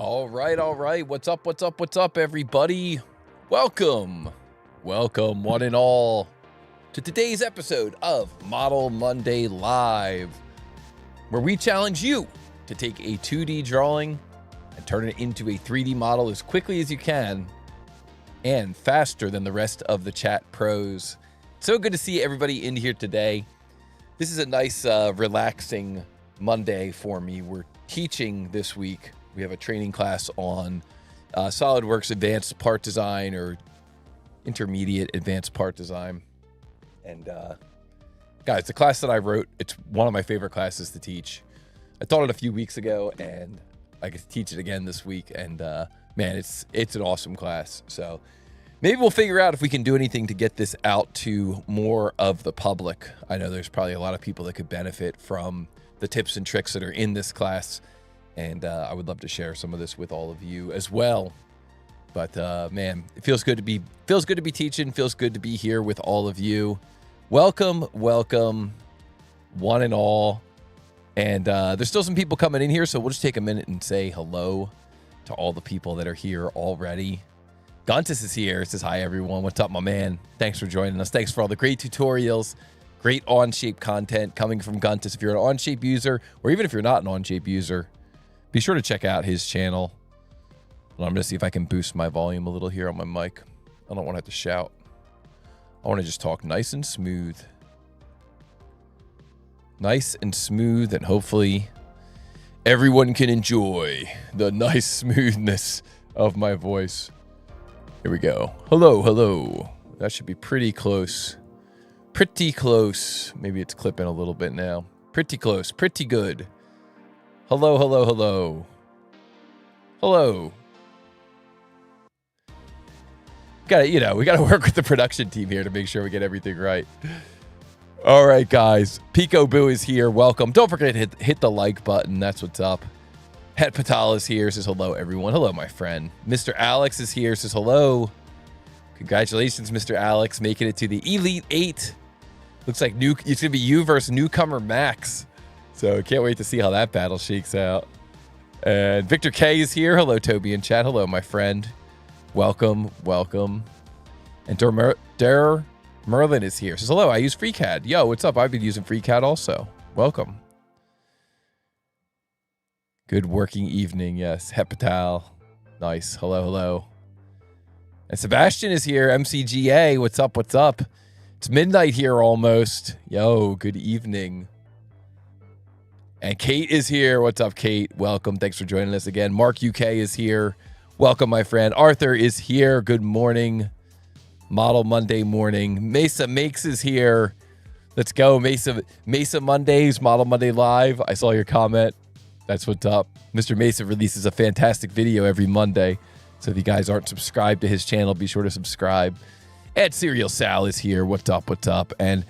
All right. What's up, everybody? Welcome, one and all, to today's episode of Model Monday Live, where we challenge you to take a 2D drawing and turn it into a 3D model as quickly as you can and faster than the rest of the chat pros. So good to see everybody in here today. This is a nice, relaxing Monday for me. We're teaching this week. We have a training class on SolidWorks Advanced Part Design or Intermediate Advanced Part Design. And guys, the class that I wrote, it's one of my favorite classes to teach. I taught it a few weeks ago, and I get to teach it again this week. And man, it's an awesome class. So maybe we'll figure out if we can do anything to get this out to more of the public. I know there's probably a lot of people that could benefit from the tips and tricks that are in this class. And I would love to share some of this with all of you as well. But man, it feels good to be teaching. Feels good to be here with all of you. Welcome, one and all. And there's still some people coming in here, so we'll just take a minute and say hello to all the people that are here already. Guntis is here. Says hi, everyone. What's up, my man? Thanks for joining us. Thanks for all the great tutorials, great Onshape content coming from Guntis. If you're an Onshape user, or even if you're not an Onshape user, be sure to check out his channel. And I'm going to see if I can boost my volume a little here on my mic. I don't want to have to shout. I want to just talk nice and smooth. Nice and smooth, and hopefully everyone can enjoy the nice smoothness of my voice. Here we go. Hello. That should be pretty close. Pretty close. Maybe it's clipping a little bit now. Pretty close. Pretty good. Hello. We got to work with the production team here to make sure we get everything right. All right, guys. Pico Boo is here. Welcome. Don't forget to hit the like button. That's what's up. Het Patal is here. Says hello, everyone. Hello, my friend. Mr. Alex is here. Says hello. Congratulations, Mr. Alex, making it to the Elite 8. Looks like it's going to be you versus newcomer Max. So can't wait to see how that battle shakes out. And Victor K is here. Hello, Toby in chat. Hello, my friend. Welcome. And Der Merlin is here. Says, hello, I use FreeCAD. Yo, what's up? I've been using FreeCAD also. Welcome. Good working evening. Yes. Hepatal. Nice. Hello. And Sebastian is here. MCGA. What's up? It's midnight here almost. Yo, good evening. And Kate is here. What's up, Kate? Welcome. Thanks for joining us again. Mark UK is here. Welcome, my friend. Arthur is here. Good morning. Model Monday morning. Mesa Makes is here. Let's go. Mesa Mondays, Model Monday Live. I saw your comment. That's what's up. Mr. Mesa releases a fantastic video every Monday. So if you guys aren't subscribed to his channel, be sure to subscribe. Ed Serial Sal is here. What's up? And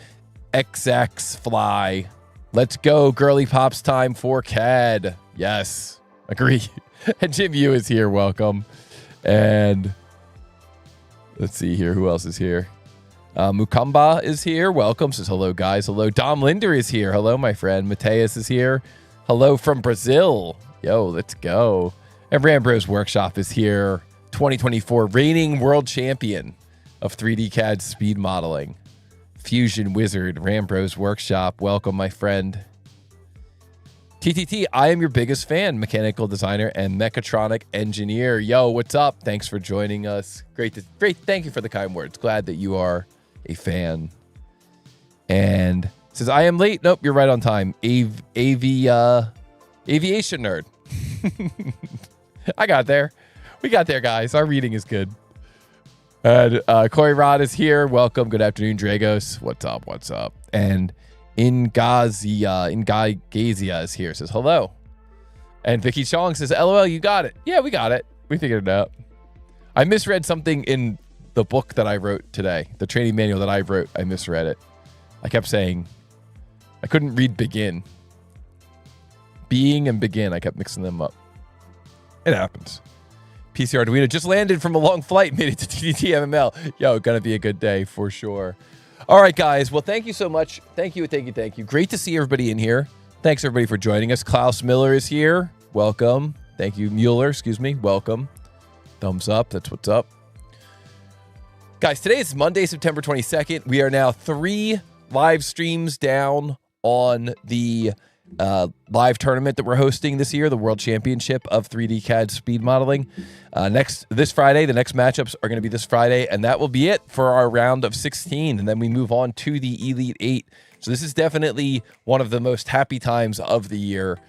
XX Fly. Let's go, girly pops time for CAD. Yes, agree. And Jim Yu is here. Welcome. And let's see here. Who else is here? Mukamba is here. Welcome. Says hello, guys. Hello. Dom Linder is here. Hello, my friend. Mateus is here. Hello from Brazil. Yo, let's go. And Rambro's Workshop is here. 2024 reigning world champion of 3D CAD speed modeling. Fusion Wizard, Rambro's Workshop. Welcome, my friend. TTT, I am your biggest fan, mechanical designer and mechatronic engineer. Yo, what's up? Thanks for joining us. Great. Thank you for the kind words. Glad that you are a fan. And says, I am late. Nope, you're right on time. Aviation nerd. I got there. We got there, guys. Our reading is good. And Corey Rod is here. Welcome. Good afternoon, Dragos. What's up? And Ingazia is here. Says hello. And Vicky Chong says, LOL, you got it. Yeah, we got it. We figured it out. I misread something in the book that I wrote today. The training manual that I wrote, I misread it. I kept saying, I couldn't read begin. Being and begin, I kept mixing them up. It happens. PCRDuino just landed from a long flight, made it to TDT MML. Yo, gonna be a good day for sure. All right, guys. Well, thank you so much. Thank you. Great to see everybody in here. Thanks, everybody, for joining us. Klaus Miller is here. Welcome. Thank you, Mueller. Excuse me. Welcome. Thumbs up. That's what's up. Guys, today is Monday, September 22nd. We are now 3 live streams down on the live tournament that we're hosting this year, the World Championship of 3D CAD Speed Modeling. This Friday, the next matchups are going to be this Friday, and that will be it for our round of 16, and then we move on to the Elite 8. So this is definitely one of the most happy times of the year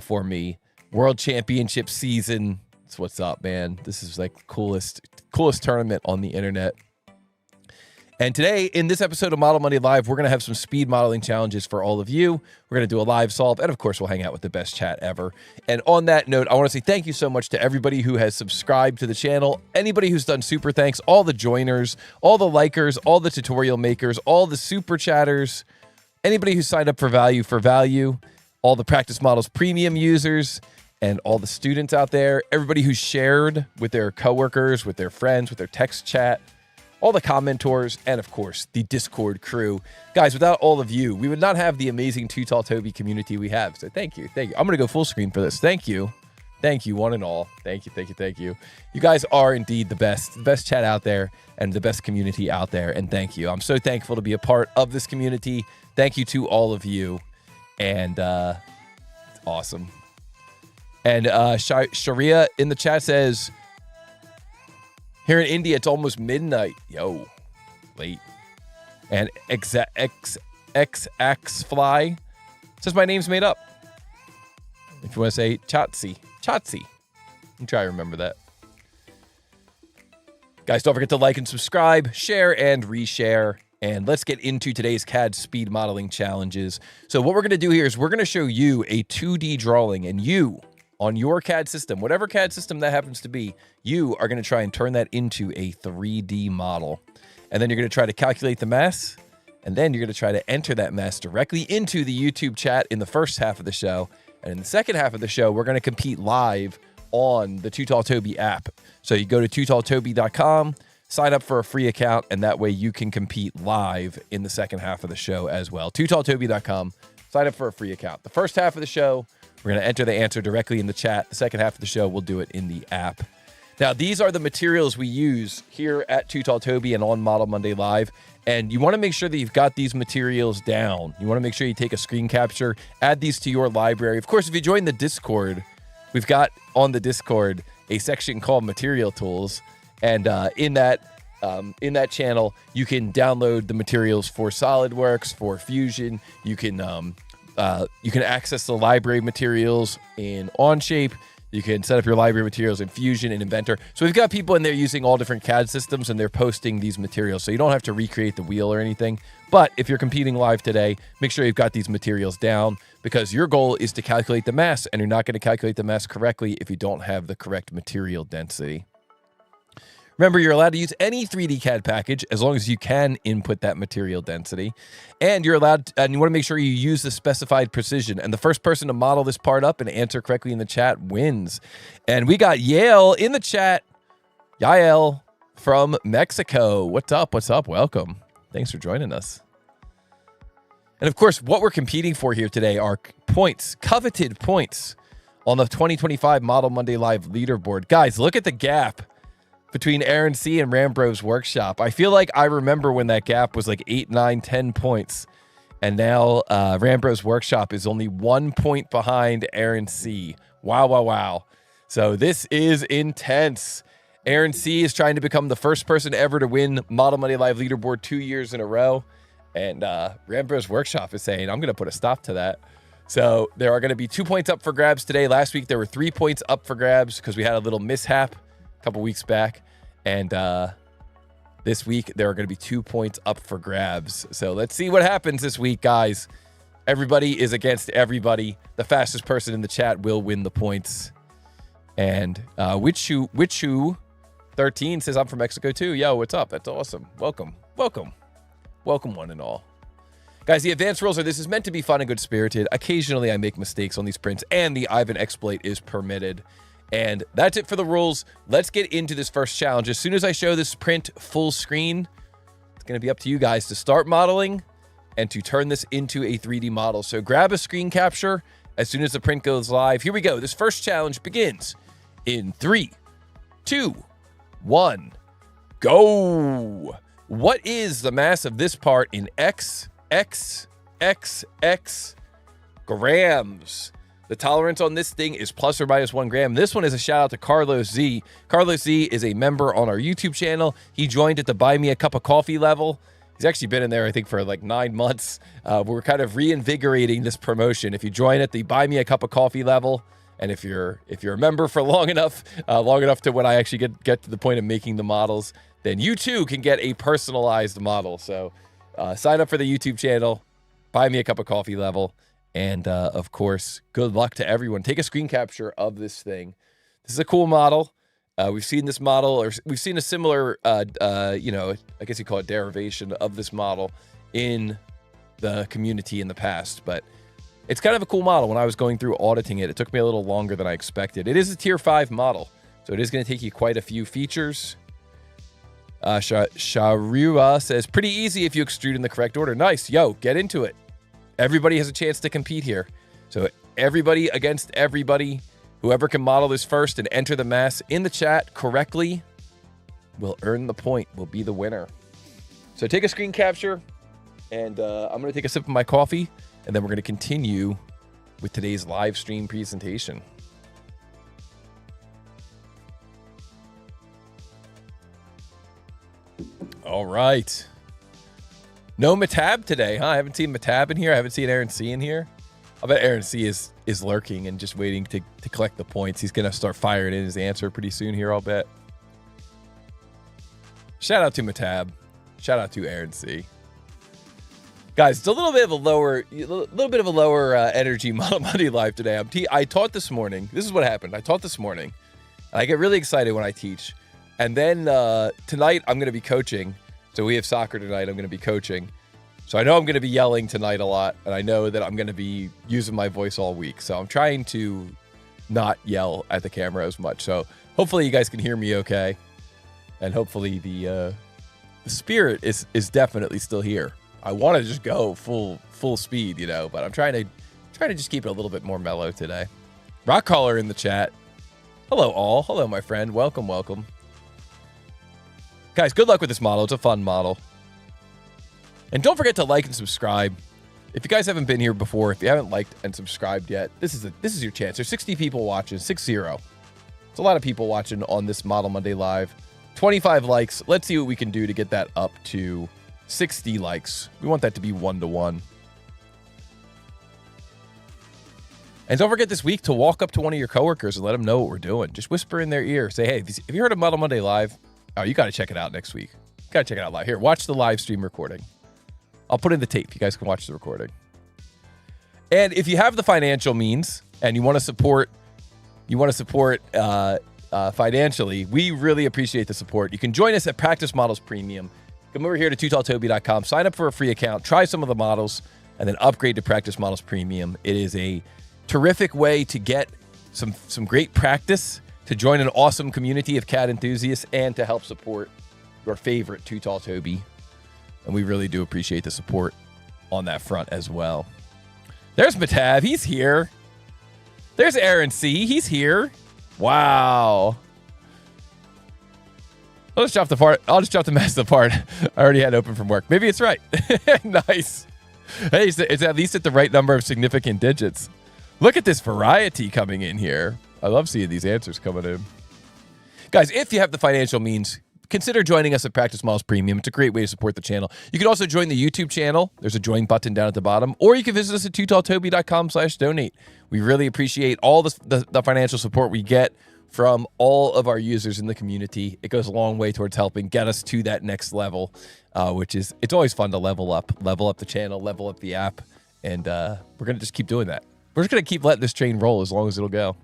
for me. World Championship season. That's what's up, man. This is like the coolest tournament on the internet. And today, in this episode of Model Monday Live, we're going to have some speed modeling challenges for all of you. We're going to do a live solve, and of course, we'll hang out with the best chat ever. And on that note, I want to say thank you so much to everybody who has subscribed to the channel, anybody who's done super thanks, all the joiners, all the likers, all the tutorial makers, all the super chatters, anybody who signed up for value, all the Practice Models Premium users, and all the students out there, everybody who shared with their coworkers, with their friends, with their text chat, all the commentors, and of course, the Discord crew. Guys, without all of you, we would not have the amazing TooTallToby community we have. So thank you. I'm going to go full screen for this. Thank you. Thank you, one and all. Thank you. You guys are indeed the best chat out there and the best community out there. And thank you. I'm so thankful to be a part of this community. Thank you to all of you. And it's awesome. And Sharia in the chat says, here in India, it's almost midnight. Yo, late. And XXFly says my name's made up. If you want to say Chatsi. Let me try to remember that. Guys, don't forget to like and subscribe, share and reshare. And let's get into today's CAD speed modeling challenges. So what we're going to do here is we're going to show you a 2D drawing, and you, on your CAD system, whatever CAD system that happens to be, you are going to try and turn that into a 3D model. And then you're going to try to calculate the mass, and then you're going to try to enter that mass directly into the YouTube chat in the first half of the show. And in the second half of the show, we're going to compete live on the TooTallToby app. So you go to TooTallToby.com, sign up for a free account, and that way you can compete live in the second half of the show as well. TooTallToby.com, sign up for a free account. The first half of the show, we're going to enter the answer directly in the chat. The second half of the show, we'll do it in the app. Now, these are the materials we use here at TooTallToby and on Model Monday Live. And you want to make sure that you've got these materials down. You want to make sure you take a screen capture, add these to your library. Of course, if you join the Discord, we've got on the Discord a section called Material Tools. And in that channel, you can download the materials for SolidWorks, for Fusion. You can access the library materials in Onshape. You can set up your library materials in Fusion and Inventor. So we've got people in there using all different CAD systems, and they're posting these materials. So you don't have to recreate the wheel or anything. But if you're competing live today, make sure you've got these materials down, because your goal is to calculate the mass, and you're not going to calculate the mass correctly if you don't have the correct material density. Remember, you're allowed to use any 3D CAD package as long as you can input that material density. And you're allowed, and you want to make sure you use the specified precision. And the first person to model this part up and answer correctly in the chat wins. And we got Yael in the chat. Yael from Mexico. What's up? Welcome. Thanks for joining us. And of course, what we're competing for here today are points, coveted points on the 2025 Model Monday Live leaderboard. Guys, look at the gap between Aaron C. and Rambro's Workshop. I feel like I remember when that gap was like 8, 9, 10 points. And now Rambro's Workshop is only 1 point behind Aaron C. Wow. So this is intense. Aaron C. is trying to become the first person ever to win Model Monday Live leaderboard 2 years in a row. And Rambro's Workshop is saying, I'm going to put a stop to that. So there are going to be 2 points up for grabs today. Last week, there were 3 points up for grabs because we had a little mishap a couple weeks back. And this week, there are going to be 2 points up for grabs. So let's see what happens this week, guys. Everybody is against everybody. The fastest person in the chat will win the points. And Wichu 13 says, I'm from Mexico too. Yo, what's up? That's awesome. Welcome, one and all. Guys, the advanced rules are, this is meant to be fun and good-spirited. Occasionally, I make mistakes on these prints, and the Ivan exploit is permitted. And that's it for the rules. Let's get into this first challenge. As soon as I show this print full screen, it's going to be up to you guys to start modeling and to turn this into a 3D model. So grab a screen capture as soon as the print goes live. Here we go. This first challenge begins in 3, 2, 1, go. What is the mass of this part in x grams? The tolerance on this thing is plus or minus 1 gram. This one is a shout out to Carlos Z. Carlos Z is a member on our YouTube channel. He joined at the Buy Me a Cup of Coffee level. He's actually been in there, I think, for like 9 months. We're kind of reinvigorating this promotion. If you join at the Buy Me a Cup of Coffee level, and if you're a member for long enough to when I actually get to the point of making the models, then you too can get a personalized model. So sign up for the YouTube channel, Buy Me a Cup of Coffee level, and of course, good luck to everyone. Take a screen capture of this thing. This is a cool model. We've seen this model, or we've seen a similar, I guess you call it derivation of this model in the community in the past, but it's kind of a cool model. When I was going through auditing it, it took me a little longer than I expected. It is a tier 5 model, so it is going to take you quite a few features. Sharua says, pretty easy if you extrude in the correct order. Nice. Yo, get into it. Everybody has a chance to compete here. So everybody against everybody. Whoever can model this first and enter the mass in the chat correctly will earn the point, will be the winner. So take a screen capture, and I'm going to take a sip of my coffee, and then we're going to continue with today's live stream presentation. All right. No Matab today, huh? I haven't seen Matab in here. I haven't seen Aaron C in here. I bet Aaron C is lurking and just waiting to collect the points. He's going to start firing in his answer pretty soon here, I'll bet. Shout out to Matab. Shout out to Aaron C. Guys, it's a little bit of a lower energy Model Monday live today. I taught this morning. This is what happened. I taught this morning, and I get really excited when I teach. And then tonight I'm going to be coaching. So we have soccer tonight. I'm going to be coaching. So I know I'm going to be yelling tonight a lot, and I know that I'm going to be using my voice all week. So I'm trying to not yell at the camera as much. So hopefully you guys can hear me okay, and hopefully the spirit is definitely still here. I want to just go full speed, but I'm trying to just keep it a little bit more mellow today. Rock Caller in the chat. Hello all. Hello my friend. Welcome. Guys, good luck with this model. It's a fun model. And don't forget to like and subscribe. If you guys haven't been here before, if you haven't liked and subscribed yet, this is your chance. There's 60 people watching, 60. It's a lot of people watching on this Model Monday Live. 25 likes. Let's see what we can do to get that up to 60 likes. We want that to be 1-to-1. And don't forget this week to walk up to one of your coworkers and let them know what we're doing. Just whisper in their ear. Say, hey, have you heard of Model Monday Live? Oh, you got to check it out next week. You got to check it out live. Here, watch the live stream recording. I'll put in the tape. You guys can watch the recording. And if you have the financial means and you want to support financially, we really appreciate the support. You can join us at Practice Models Premium. Come over here to TooTallToby.com, sign up for a free account, try some of the models, and then upgrade to Practice Models Premium. It is a terrific way to get some great practice, to join an awesome community of CAD enthusiasts, and to help support your favorite TooTallToby. And we really do appreciate the support on that front as well. There's Matab. He's here. There's Aaron C. He's here. Wow. I'll just drop the mess apart. I already had open from work. Maybe it's right. Nice. Hey, it's at least at the right number of significant digits. Look at this variety coming in here. I love seeing these answers coming in. Guys, if you have the financial means, consider joining us at Practice Models Premium. It's a great way to support the channel. You can also join the YouTube channel. There's a join button down at the bottom. Or you can visit us at TooTallToby.com/donate. We really appreciate all the financial support we get from all of our users in the community. It goes a long way towards helping get us to that next level, it's always fun to level up the channel, level up the app. And we're going to just keep doing that. We're just going to keep letting this train roll as long as it'll go.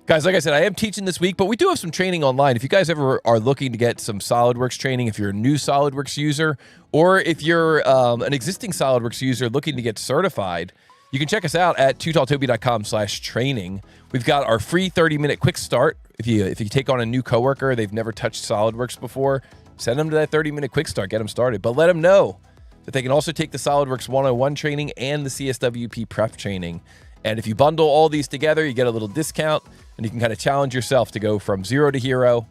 Guys, like I said, I am teaching this week, but we do have some training online. If you guys ever are looking to get some SolidWorks training, if you're a new SolidWorks user, or if you're an existing SolidWorks user looking to get certified, you can check us out at TooTallToby.com/training. We've got our free 30-minute quick start. If you take on a new coworker, they've never touched SolidWorks before, send them to that 30-minute quick start, get them started. But let them know but they can also take the SolidWorks 101 training and the CSWP prep training. And if you bundle all these together, you get a little discount, and you can kind of challenge yourself to go from zero to hero,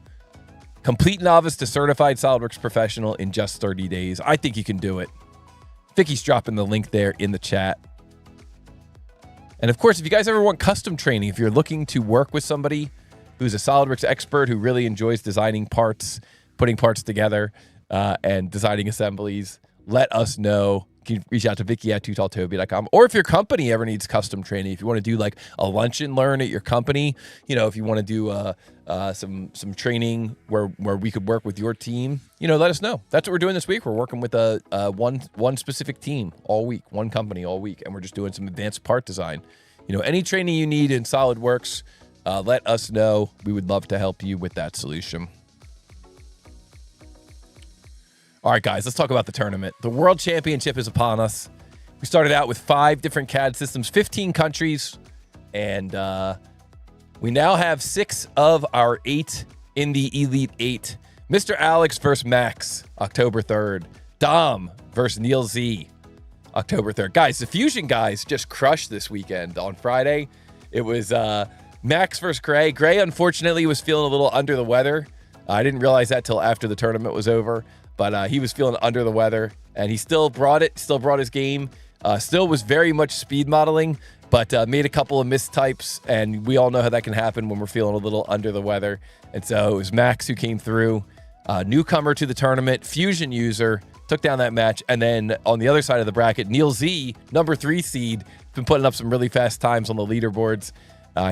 complete novice to certified SolidWorks professional in just 30 days. I think you can do it. Vicky's dropping the link there in the chat. And of course, if you guys ever want custom training, if you're looking to work with somebody who's a SolidWorks expert who really enjoys designing parts, putting parts together, and designing assemblies, let us know. You can reach out to Vicky at TooTallToby.com. Or if your company ever needs custom training, if you want to do like a lunch and learn at your company, you know, if you want to do some training where we could work with your team, you know, let us know. That's what we're doing this week. We're working with one specific team all week, one company all week, and we're just doing some advanced part design. You know, any training you need in SolidWorks, let us know. We would love to help you with that solution. All right, guys, let's talk about the tournament. The World Championship is upon us. We started out with 5 different CAD systems, 15 countries, and we now have 6 of our 8 in the Elite 8. Mr. Alex versus Max, October 3rd. Dom versus Neil Z, October 3rd. Guys, the Fusion guys just crushed this weekend. On Friday, it was Max versus Gray. Gray, unfortunately, was feeling a little under the weather. I didn't realize that till after the tournament was over. But he was feeling under the weather, and he still brought it, still brought his game, still was very much speed modeling, but made a couple of mistypes, and we all know how that can happen when we're feeling a little under the weather. And so it was Max who came through, newcomer to the tournament, Fusion user, took down that match. And then on the other side of the bracket, Neil Z, number 3 seed, been putting up some really fast times on the leaderboards.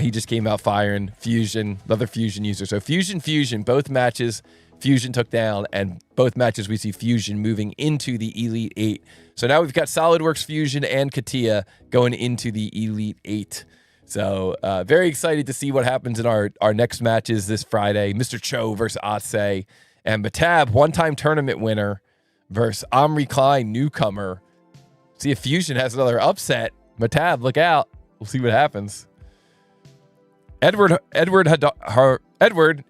He just came out firing. Fusion, another Fusion user. So Fusion, both matches, Fusion took down, and both matches we see Fusion moving into the Elite 8. So now we've got SolidWorks Fusion and CATIA going into the Elite 8. So very excited to see what happens in our next matches this Friday. Mr. Cho versus Atse, and Matab, one-time tournament winner, versus Omri Klein, newcomer. See if Fusion has another upset. Matab, look out. We'll see what happens. Edward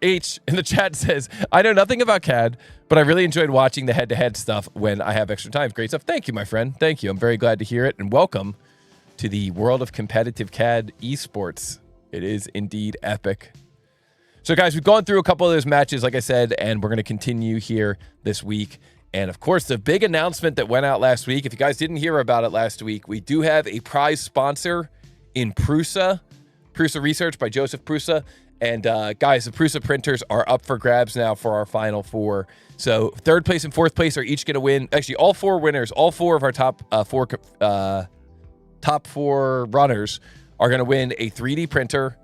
H in the chat says, I know nothing about CAD, but I really enjoyed watching the head-to-head stuff when I have extra time. Great stuff. Thank you, my friend. Thank you. I'm very glad to hear it. And welcome to the world of competitive CAD esports. It is indeed epic. So, guys, we've gone through a couple of those matches, like I said, and we're going to continue here this week. And, of course, the big announcement that went out last week, if you guys didn't hear about it last week, we do have a prize sponsor in Prusa Research by Joseph Prusa. And guys, the Prusa printers are up for grabs now for our Final Four. So 3rd place and 4th place are each going to win. Actually, all 4 winners, all 4 of our top four runners are going to win a 3D printer.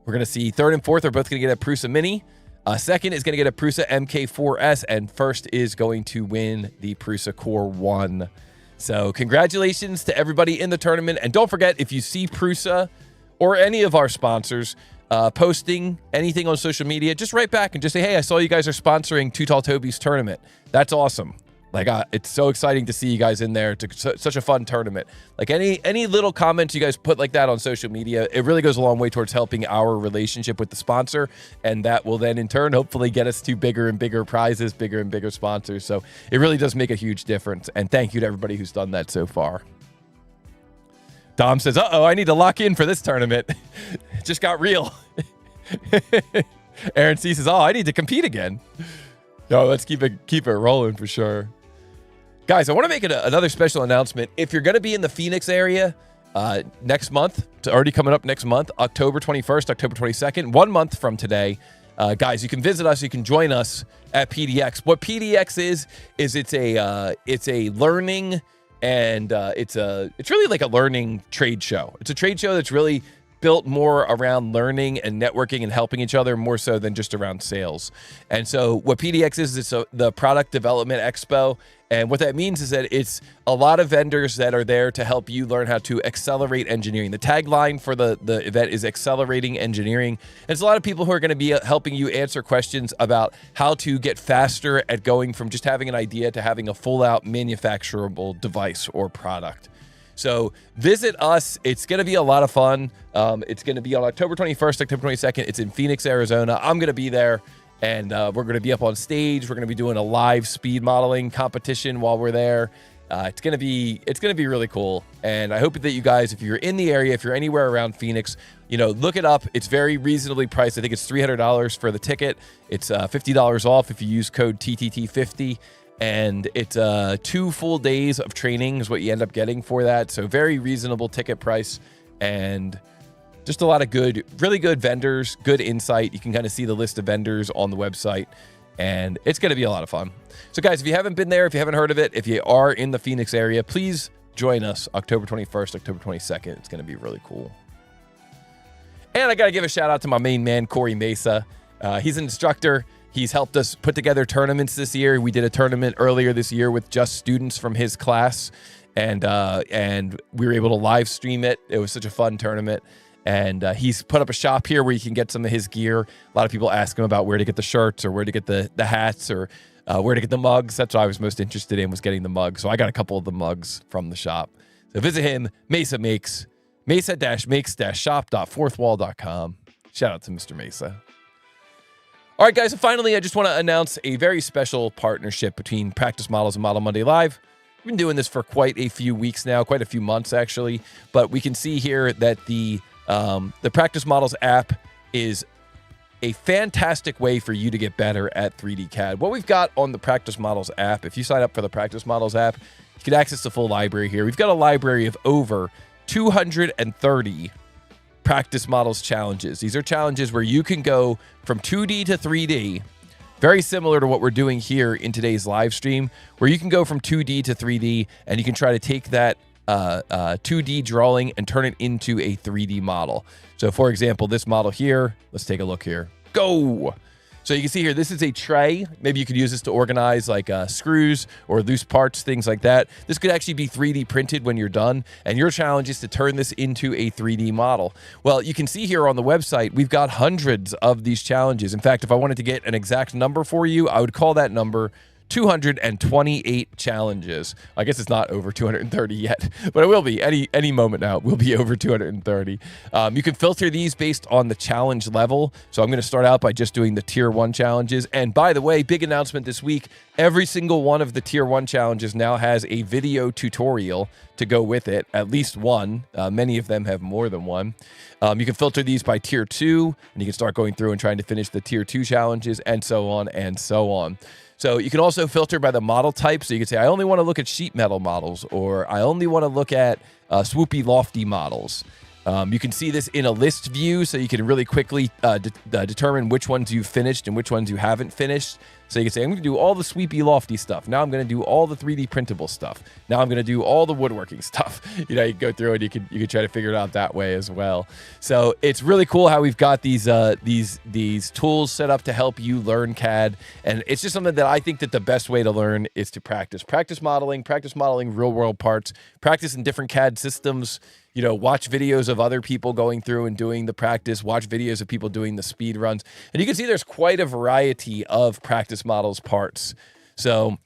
We're going to see 3rd and 4th are both going to get a Prusa Mini. 2nd is going to get a Prusa MK4S, and 1st is going to win the Prusa Core 1. So congratulations to everybody in the tournament. And don't forget, if you see Prusa or any of our sponsors posting anything on social media, just write back and just say, hey, I saw you guys are sponsoring TooTallToby's tournament. That's awesome. Like, it's so exciting to see you guys in there. It's such a fun tournament. Like, any little comments you guys put like that on social media, it really goes a long way towards helping our relationship with the sponsor. And that will then, in turn, hopefully get us to bigger and bigger prizes, bigger and bigger sponsors. So it really does make a huge difference. And thank you to everybody who's done that so far. Dom says, uh-oh, I need to lock in for this tournament. It just got real. Aaron C says, oh, I need to compete again. No, let's keep it rolling for sure. Guys, I want to make another special announcement. If you're going to be in the Phoenix area next month, it's already coming up next month, October 21st, October 22nd, 1 month from today, guys, you can visit us. You can join us at PDX. What PDX is it's a learning and it's really like a learning trade show. It's a trade show that's really built more around learning and networking and helping each other more so than just around sales. And so what PDX is, it's the Product Development Expo. And what that means is that it's a lot of vendors that are there to help you learn how to accelerate engineering. The tagline for the event is accelerating engineering. And it's a lot of people who are going to be helping you answer questions about how to get faster at going from just having an idea to having a full out manufacturable device or product. So visit us. It's going to be a lot of fun. It's going to be on October 21st, October 22nd. It's in Phoenix, Arizona. I'm going to be there. And we're going to be up on stage. We're going to be doing a live speed modeling competition while we're there. It's gonna be really cool, and I hope that you guys, if you're in the area, if you're anywhere around Phoenix, look it up. It's very reasonably priced. I think it's $300 for the ticket. It's $50 off if you use code TTT50, and it's 2 full days of training is what you end up getting for that. So very reasonable ticket price, and just a lot of really good vendors, good insight. You can kind of see the list of vendors on the website, and it's going to be a lot of fun. So guys, if you haven't been there, if you haven't heard of it, if you are in the Phoenix area, please join us October 21st, October 22nd. It's going to be really cool. And I got to give a shout out to my main man, Corey Mesa. He's an instructor. He's helped us put together tournaments this year. We did a tournament earlier this year with just students from his class, and we were able to live stream it. It was such a fun tournament. And he's put up a shop here where you can get some of his gear. A lot of people ask him about where to get the shirts or where to get the hats or where to get the mugs. That's what I was most interested in, was getting the mugs. So I got a couple of the mugs from the shop. So visit him, mesa-makes-shop.fourthwall.com. Shout out to Mr. Mesa. All right, guys, and finally, I just want to announce a very special partnership between Practice Models and Model Monday Live. We've been doing this for quite a few weeks now, quite a few months, actually. But we can see here that the Practice Models app is a fantastic way for you to get better at 3D CAD. What we've got on the Practice Models app, if you sign up for the Practice Models app, you can access the full library here. We've got a library of over 230 Practice Models challenges. These are challenges where you can go from 2D to 3D, very similar to what we're doing here in today's live stream, where you can go from 2D to 3D, and you can try to take that 2D drawing and turn it into a 3D model. So for example, this model here, let's take a look here. Go! So you can see here, this is a tray. Maybe you could use this to organize like screws or loose parts, things like that. This could actually be 3D printed when you're done, and your challenge is to turn this into a 3D model. Well, you can see here on the website, we've got hundreds of these challenges. In fact, if I wanted to get an exact number for you, I would call that number 228 challenges. I guess it's not over 230 yet, but it will be any moment now. It will be over 230. You can filter these based on the challenge level. So I'm going to start out by just doing the tier 1 challenges. And by the way, big announcement this week, every single one of the tier 1 challenges now has a video tutorial to go with it, at least one. Many of them have more than one. You can filter these by tier 2, and you can start going through and trying to finish the tier 2 challenges, and so on and so on. So you can also filter by the model type. So you can say, I only want to look at sheet metal models, or I only want to look at swoopy, lofty models. You can see this in a list view, so you can really quickly determine which ones you've finished and which ones you haven't finished. So you can say, I'm going to do all the sweepy, lofty stuff. Now I'm going to do all the 3D printable stuff. Now I'm going to do all the woodworking stuff. You can go through and you can try to figure it out that way as well. So it's really cool how we've got these tools set up to help you learn CAD. And it's just something that I think that the best way to learn is to practice. Practice modeling real world parts, practice in different CAD systems. Watch videos of other people going through and doing the practice, watch videos of people doing the speed runs. And you can see there's quite a variety of Practice Models parts. So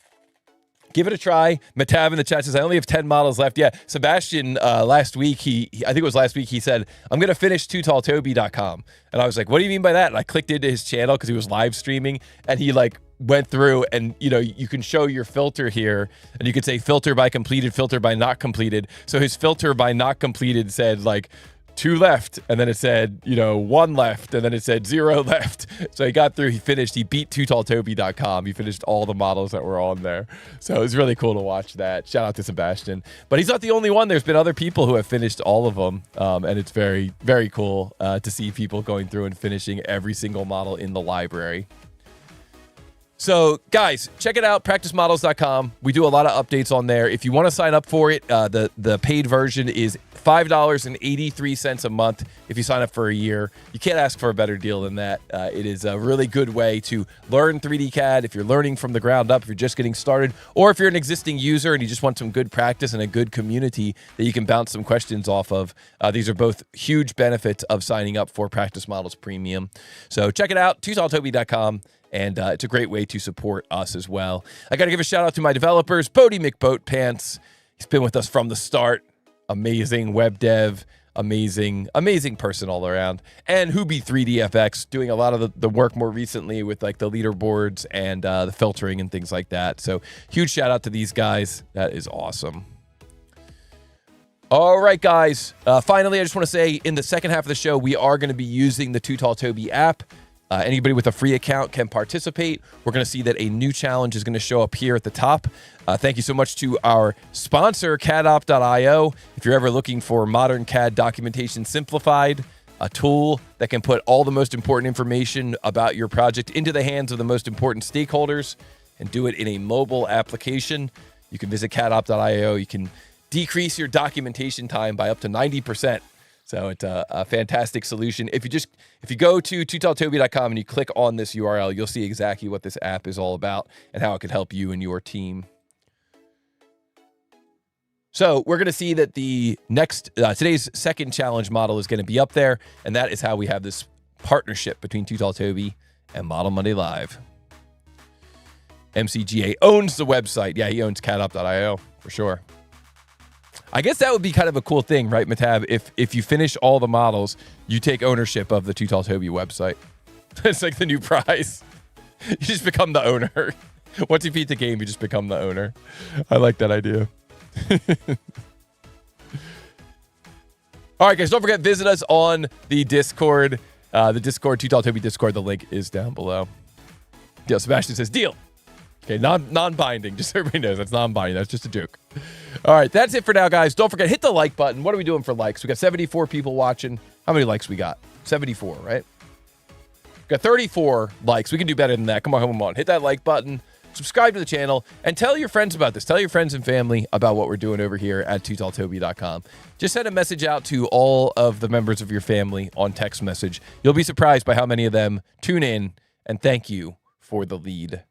give it a try. Matav in the chat says, I only have 10 models left. Yeah, Sebastian, last week, I think it was last week, he said, I'm going to finish TooTallToby.com. And I was like, what do you mean by that? And I clicked into his channel because he was live streaming, and he went through, and you can show your filter here, and you could say filter by completed, filter by not completed. So his filter by not completed said 2 left, and then it said 1 left, and then it said 0 left. So he got through, he finished, he beat TooTallToby.com. He finished all the models that were on there. So it was really cool to watch that. Shout out to Sebastian. But he's not the only one. There's been other people who have finished all of them, and it's very, very cool to see people going through and finishing every single model in the library. So, guys, check it out, practicemodels.com. We do a lot of updates on there. If you want to sign up for it, the paid version is $5.83 a month if you sign up for a year. You can't ask for a better deal than that. It is a really good way to learn 3D CAD if you're learning from the ground up, if you're just getting started, or if you're an existing user and you just want some good practice and a good community that you can bounce some questions off of. These are both huge benefits of signing up for Practice Models Premium. So check it out, TooTallToby.com. And it's a great way to support us as well. I got to give a shout out to my developers, Bodie McBoatpants. He's been with us from the start. Amazing web dev. amazing person all around. And Hubi 3DFX doing a lot of the work more recently with like the leaderboards and the filtering and things like that. So huge shout out to these guys. That is awesome. All right, guys. Finally, I just want to say in the second half of the show, we are going to be using the TooTallToby app. Anybody with a free account can participate. We're going to see that a new challenge is going to show up here at the top. Thank you so much to our sponsor, CADop.io. If you're ever looking for modern CAD documentation simplified, a tool that can put all the most important information about your project into the hands of the most important stakeholders and do it in a mobile application, you can visit CADop.io. You can decrease your documentation time by up to 90%. So it's a fantastic solution. If you go to TooTallToby.com and you click on this URL, you'll see exactly what this app is all about and how it can help you and your team. So we're going to see that the next today's second challenge model is going to be up there, and that is how we have this partnership between TooTallToby and Model Monday Live. MCGA owns the website. Yeah, he owns CADop.io for sure. I guess that would be kind of a cool thing, right, Matab? If you finish all the models, you take ownership of the TooTallToby website. It's like the new prize. You just become the owner. Once you beat the game, you just become the owner. I like that idea. All right, guys, don't forget, visit us on the Discord. The Discord, TooTallToby Discord. The link is down below. Deal. Sebastian says, deal. Okay, non-binding. Just so everybody knows, that's non-binding. That's just a joke. All right, that's it for now, guys. Don't forget, hit the like button. What are we doing for likes? We got 74 people watching. How many likes we got? 74, right? We got 34 likes. We can do better than that. Come on. Hit that like button. Subscribe to the channel. And tell your friends about this. Tell your friends and family about what we're doing over here at TooTallToby.com. Just send a message out to all of the members of your family on text message. You'll be surprised by how many of them tune in and thank you for the lead.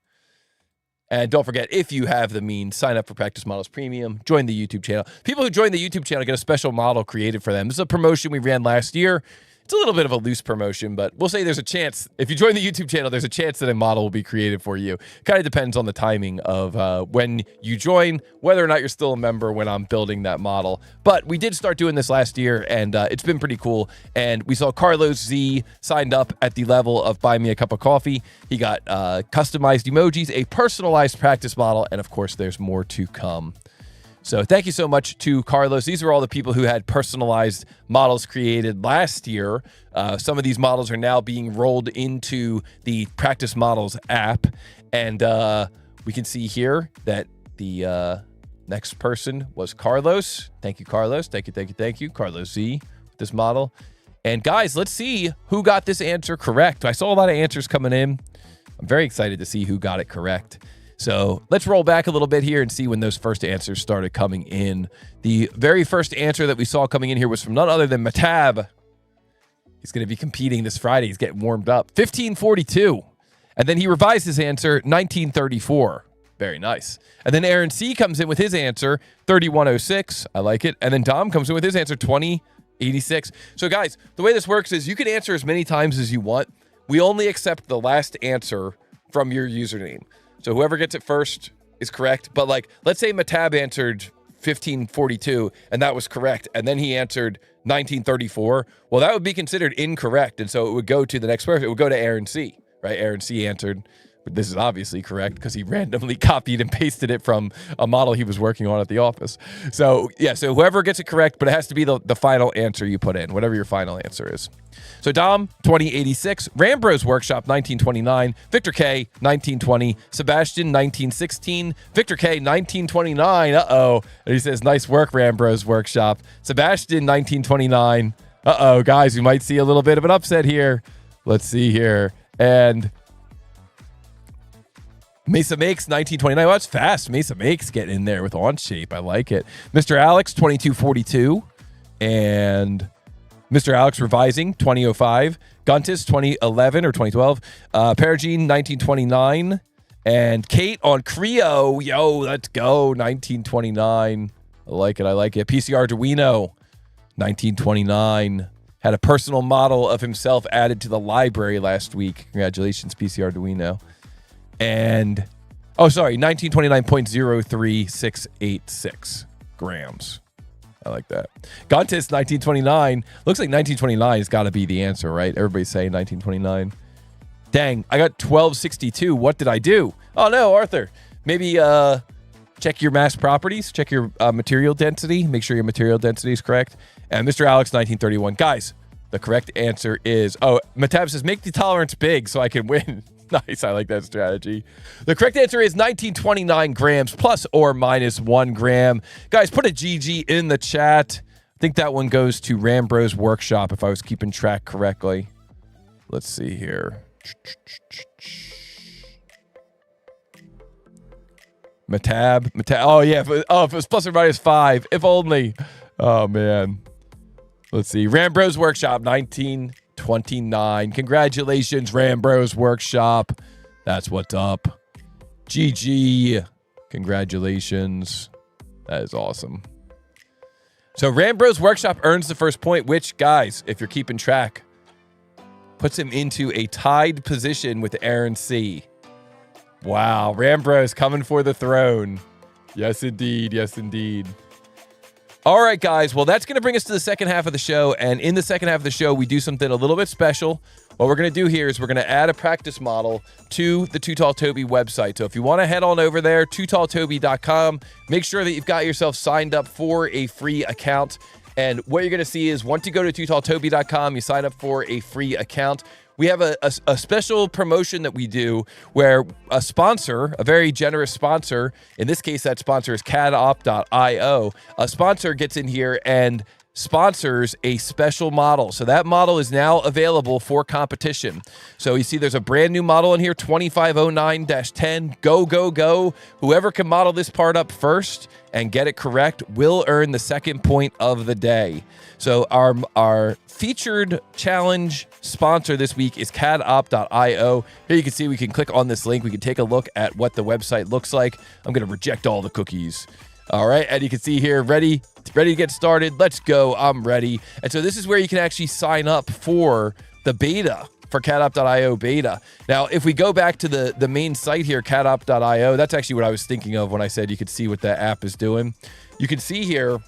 And don't forget, if you have the means, sign up for Practice Models Premium, join the YouTube channel. People who join the YouTube channel get a special model created for them. This is a promotion we ran last year. It's a little bit of a loose promotion, but we'll say there's a chance. If you join the YouTube channel, there's a chance that a model will be created for you. Kind of depends on the timing of when you join, whether or not you're still a member when I'm building that model. But we did start doing this last year, and it's been pretty cool. And we saw Carlos Z signed up at the level of Buy Me a Cup of Coffee. He got customized emojis, a personalized practice model, and of course, there's more to come. So thank you so much to Carlos. These are all the people who had personalized models created last year. Some of these models are now being rolled into the Practice Models app. And we can see here that the next person was Carlos. Thank you, Carlos. Thank you. Carlos Z with this model. And guys, let's see who got this answer correct. I saw a lot of answers coming in. I'm very excited to see who got it correct. So let's roll back a little bit here and see when those first answers started coming in. The very first answer that we saw coming in here was from none other than Matab. He's going to be competing this Friday. He's getting warmed up. 1542. And then he revised his answer, 1934. Very nice. And then Aaron C. comes in with his answer, 3106. I like it. And then Dom comes in with his answer, 2086. So guys, the way this works is you can answer as many times as you want. We only accept the last answer from your username. So whoever gets it first is correct. But like, let's say Matab answered 1542 and that was correct. And then he answered 1934. Well, that would be considered incorrect. And so it would go to the next person. It would go to Aaron C, right? Aaron C answered, but this is obviously correct because he randomly copied and pasted it from a model he was working on at the office. So yeah, so whoever gets it correct, but it has to be the final answer you put in, whatever your final answer is. So Dom, 2086, Rambros Workshop, 1929, Victor K, 1920, Sebastian, 1916, Victor K, 1929, uh-oh. And he says, nice work, Rambros Workshop. Sebastian, 1929, uh-oh, guys, we might see a little bit of an upset here. Let's see here. And Mesa Makes, 1929. Well, that's fast. Mesa Makes getting in there with Onshape. I like it. Mr. Alex, 2242. And Mr. Alex Revising, 2005. Guntis, 2011 or 2012. Perigene, 1929. And Kate on Creo. Yo, let's go. 1929. I like it. PCRDuino, 1929. Had a personal model of himself added to the library last week. Congratulations, PCRDuino. And, 1929.03686 grams. I like that. Gontis 1929. Looks like 1929 has got to be the answer, right? Everybody's saying 1929. Dang, I got 1262. What did I do? Oh, no, Arthur. Maybe check your mass properties. Check your material density. Make sure your material density is correct. And Mr. Alex 1931. Guys, the correct answer is... Oh, Matab says, make the tolerance big so I can win. Nice, I like that strategy. The correct answer is 1929 grams plus or minus 1 gram. Guys, put a GG in the chat. I think that one goes to Rambro's Workshop if I was keeping track correctly. Let's see here. Matab. Oh, yeah. If it was plus or minus 5. If only. Oh, man. Let's see. Rambro's Workshop, 1929. Congratulations, Rambro's Workshop. That's what's up. GG. Congratulations. That is awesome. So Rambro's Workshop earns the first point, which, guys, if you're keeping track, puts him into a tied position with Aaron C. Wow, Rambro's coming for the throne. Yes, indeed. Yes, indeed. All right, guys. Well, that's going to bring us to the second half of the show. And in the second half of the show, we do something a little bit special. What we're going to do here is we're going to add a practice model to the TooTallToby website. So if you want to head on over there, TooTallToby.com, make sure that you've got yourself signed up for a free account. And what you're going to see is once you go to TooTallToby.com, you sign up for a free account. We have a special promotion that we do where a sponsor, a very generous sponsor, in this case, that sponsor is CADOp.io. A sponsor gets in here and sponsors a special model. So that model is now available for competition. So you see there's a brand new model in here, 2509-10. Go, go, go. Whoever can model this part up first and get it correct will earn the second point of the day. So our featured challenge sponsor this week is CADOp.io. Here you can see we can click on this link. We can take a look at what the website looks like. I'm going to reject all the cookies. All right, and you can see here, ready to get started. Let's go. I'm ready. And so this is where you can actually sign up for the beta, for CADOp.io beta. Now, if we go back to the main site here, CADOp.io, that's actually what I was thinking of when I said you could see what the app is doing. You can see here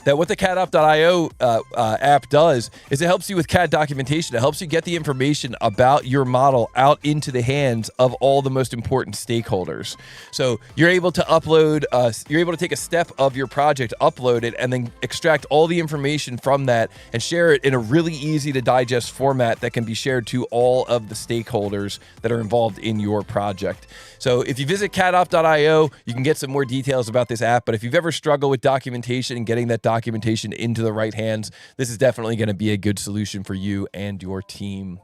that what the CADOp.io app does is it helps you with CAD documentation. It helps you get the information about your model out into the hands of all the most important stakeholders. So you're able to upload, you're able to take a step of your project, upload it, and then extract all the information from that and share it in a really easy to digest format that can be shared to all of the stakeholders that are involved in your project. So if you visit CADOp.io, you can get some more details about this app. But if you've ever struggled with documentation and getting that documentation into the right hands, this is definitely going to be a good solution for you and your team.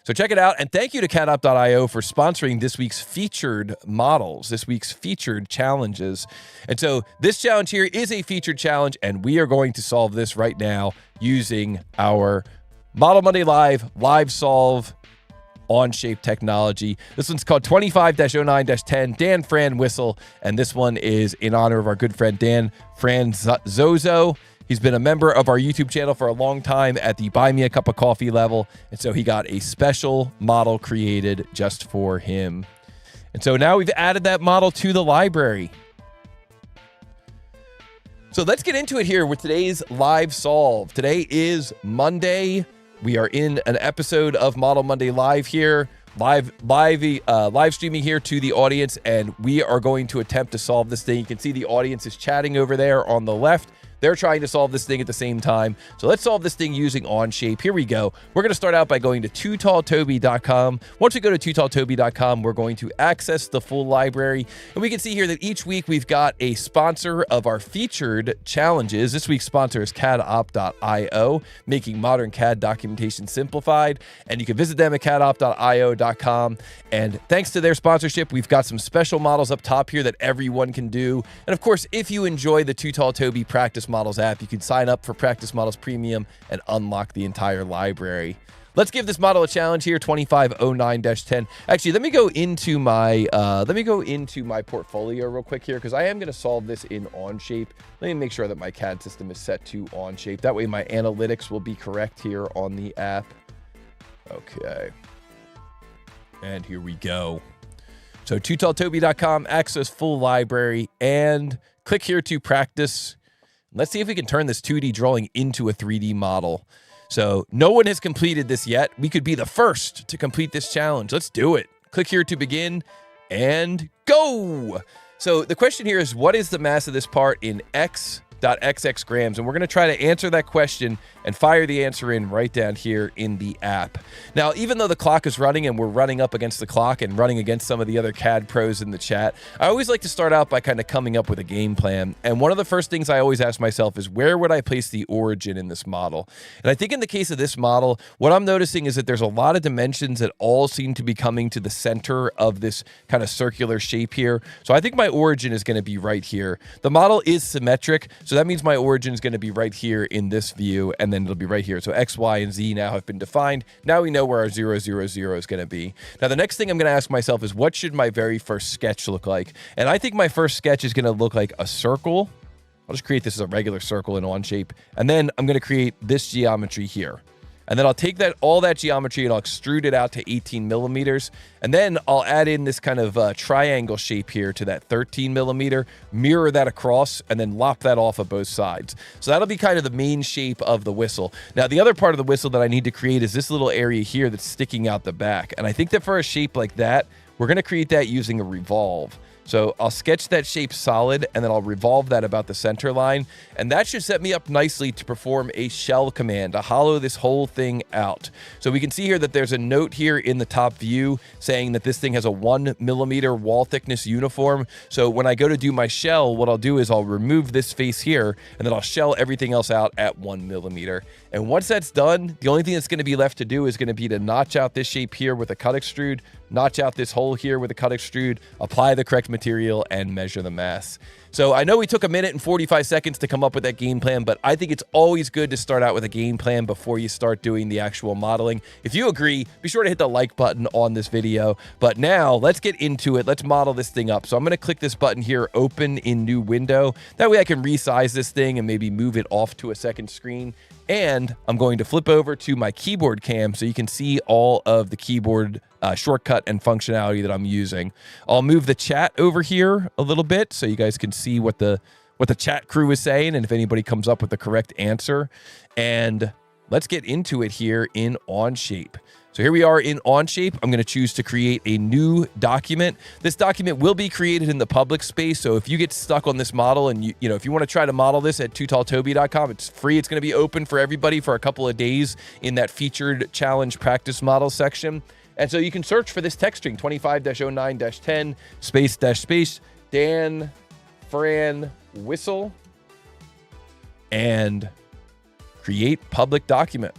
So check it out. And thank you to CADOp.io for sponsoring this week's featured models, this week's featured challenges. And so this challenge here is a featured challenge, and we are going to solve this right now using our Model Monday Live LiveSolve Onshape technology. This one's called 25-09-10 Dan Fran Whistle, and this one is in honor of our good friend Dan Fran Zozo. He's been a member of our YouTube channel for a long time at the Buy Me a Cup of Coffee level, and so he got a special model created just for him. And so now we've added that model to the library. So let's get into it here with today's live solve. Today is Monday. We are in an episode of Model Monday Live here, live streaming here to the audience, and we are going to attempt to solve this thing. You can see the audience is chatting over there on the left. They're trying to solve this thing at the same time. So let's solve this thing using Onshape. Here we go. We're going to start out by going to TooTallToby.com. Once we go to TooTallToby.com, we're going to access the full library. And we can see here that each week we've got a sponsor of our featured challenges. This week's sponsor is CADOp.io, making modern CAD documentation simplified. And you can visit them at CADOp.io.com. And thanks to their sponsorship, we've got some special models up top here that everyone can do. And of course, if you enjoy the TooTallToby Practice Models app, you can sign up for Practice Models Premium and unlock the entire library. Let's give this model a challenge here, 2509-10. Actually, let me go into my portfolio real quick here, because I am going to solve this in Onshape. Let me make sure that my CAD system is set to Onshape. That way my analytics will be correct here on the app. Okay. And here we go. So TooTallToby.com, access full library, and click here to practice. Let's see if we can turn this 2D drawing into a 3D model. So no one has completed this yet. We could be the first to complete this challenge. Let's do it. Click here to begin and go. So the question here is, what is the mass of this part in x.xx grams? And we're going to try to answer that question and fire the answer in right down here in the app. Now, even though the clock is running and we're running up against the clock and running against some of the other CAD pros in the chat, I always like to start out by kind of coming up with a game plan. And one of the first things I always ask myself is, where would I place the origin in this model? And I think in the case of this model, what I'm noticing is that there's a lot of dimensions that all seem to be coming to the center of this kind of circular shape here. So I think my origin is going to be right here. The model is symmetric, so that means my origin is going to be right here in this view, and then it'll be right here. So X, Y, and Z now have been defined. Now we know where our 0, 0, 0 is going to be. Now, the next thing I'm going to ask myself is, what should my very first sketch look like? And I think my first sketch is going to look like a circle. I'll just create this as a regular circle in Onshape. And then I'm going to create this geometry here. And then I'll take all that geometry and I'll extrude it out to 18 millimeters. And then I'll add in this kind of triangle shape here to that 13 millimeter, mirror that across, and then lop that off of both sides. So that'll be kind of the main shape of the whistle. Now, the other part of the whistle that I need to create is this little area here that's sticking out the back. And I think that for a shape like that, we're going to create that using a revolve. So I'll sketch that shape solid, and then I'll revolve that about the center line. And that should set me up nicely to perform a shell command to hollow this whole thing out. So we can see here that there's a note here in the top view saying that this thing has a 1 millimeter wall thickness uniform. So when I go to do my shell, what I'll do is I'll remove this face here, and then I'll shell everything else out at 1 millimeter. And once that's done, the only thing that's going to be left to do is going to be to notch out this shape here with a cut extrude, notch out this hole here with a cut extrude, apply the correct material, and measure the mass. So I know we took 1 minute and 45 seconds to come up with that game plan, but I think it's always good to start out with a game plan before you start doing the actual modeling. If you agree, be sure to hit the like button on this video. But now let's get into it. Let's model this thing up. So I'm going to click this button here, open in new window. That way I can resize this thing and maybe move it off to a second screen. And I'm going to flip over to my keyboard cam so you can see all of the keyboard shortcut and functionality that I'm using. I'll move the chat over here a little bit so you guys can see what the chat crew is saying and if anybody comes up with the correct answer. And let's get into it here in Onshape. So here we are in Onshape. I'm going to choose to create a new document. This document will be created in the public space. So if you get stuck on this model and you know, if you want to try to model this at TooTallToby.com, it's free. It's going to be open for everybody for a couple of days in that featured challenge practice model section. And so you can search for this text string 25-09-10 space Dan Fran whistle and create public document.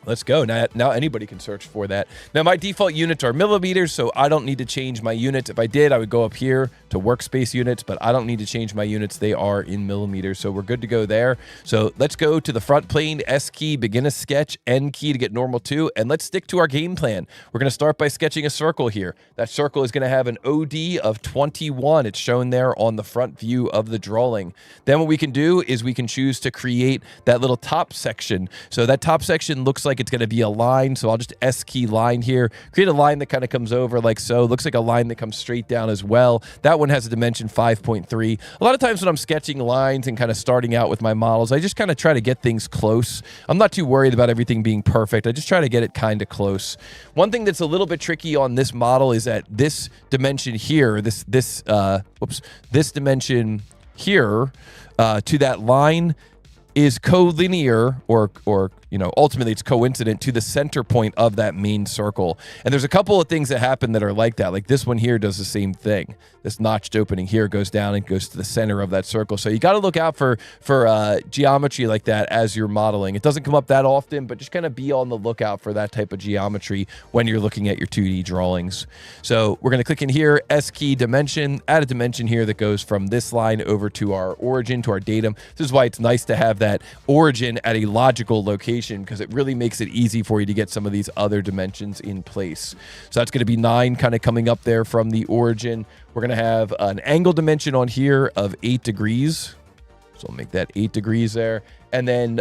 Let's go. Now anybody can search for that. Now, my default units are millimeters, so I don't need to change my units. If I did, I would go up here to workspace units, but I don't need to change my units. They are in millimeters, so we're good to go there. So let's go to the front plane, S key, begin a sketch, N key to get normal to, and let's stick to our game plan. We're going to start by sketching a circle here. That circle is going to have an OD of 21. It's shown there on the front view of the drawing. Then what we can do is we can choose to create that little top section. So that top section looks like it's going to be a line, so I'll just S key line here, create a line that kind of comes over like so. Looks like a line that comes straight down as well. That one has a dimension 5.3. A lot of times when I'm sketching lines and kind of starting out with my models, I just kind of try to get things close. I'm not too worried about everything being perfect. I just try to get it kind of close. One thing that's a little bit tricky on this model is that this dimension here, this dimension here to that line is collinear or you know, ultimately it's coincident to the center point of that main circle. And there's a couple of things that happen that are like that. Like this one here does the same thing. This notched opening here goes down and goes to the center of that circle. So you got to look out for geometry like that as you're modeling. It doesn't come up that often, but just kind of be on the lookout for that type of geometry when you're looking at your 2D drawings. So we're going to click in here, S key dimension, add a dimension here that goes from this line over to our origin, to our datum. This is why it's nice to have that origin at a logical location, because it really makes it easy for you to get some of these other dimensions in place. So that's going to be 9 kind of coming up there from the origin. We're going to have an angle dimension on here of 8 degrees. So I'll make that 8 degrees there. And then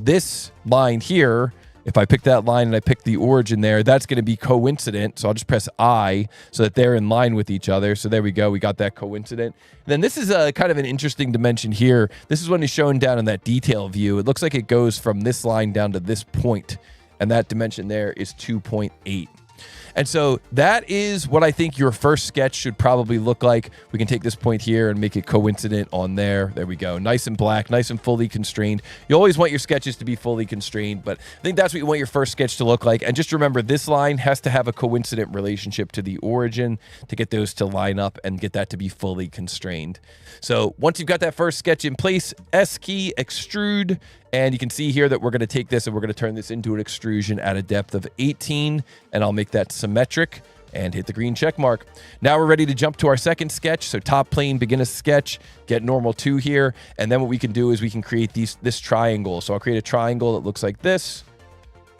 this line here if I pick that line and I pick the origin there, that's going to be coincident. So I'll just press I so that they're in line with each other. So there we go. We got that coincident. And then this is kind of an interesting dimension here. This is when it's shown down in that detail view. It looks like it goes from this line down to this point, and that dimension there is 2.8. And so that is what I think your first sketch should probably look like. We can take this point here and make it coincident on there. There we go. Nice and black, nice and fully constrained. You always want your sketches to be fully constrained, but I think that's what you want your first sketch to look like. And just remember, this line has to have a coincident relationship to the origin to get those to line up and get that to be fully constrained. So once you've got that first sketch in place, S key, extrude, and you can see here that we're going to take this and we're going to turn this into an extrusion at a depth of 18, and I'll make that symmetric and hit the green check mark. Now we're ready to jump to our second sketch. So top plane, begin a sketch, get normal 2 here, and then what we can do is we can create this triangle. So I'll create a triangle that looks like this.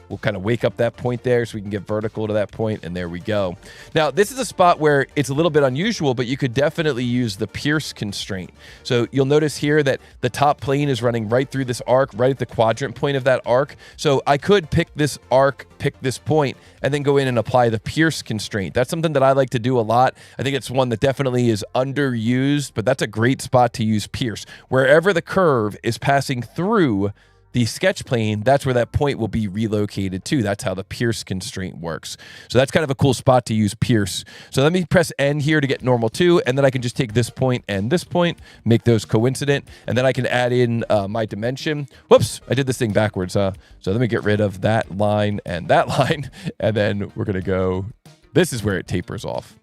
We'll kind of wake up that point there so we can get vertical to that point, and there we go. Now, this is a spot where it's a little bit unusual, but you could definitely use the pierce constraint. So you'll notice here that the top plane is running right through this arc, right at the quadrant point of that arc. So I could pick this arc, pick this point, and then go in and apply the pierce constraint. That's something that I like to do a lot. I think it's one that definitely is underused, but that's a great spot to use pierce. Wherever the curve is passing through the sketch plane, that's where that point will be relocated to. That's how the pierce constraint works. So that's kind of a cool spot to use pierce. So let me press N here to get normal 2, and then I can just take this point and this point, make those coincident, and then I can add in my dimension. Whoops, I did this thing backwards, huh? So let me get rid of that line, and then we're gonna go, this is where it tapers off.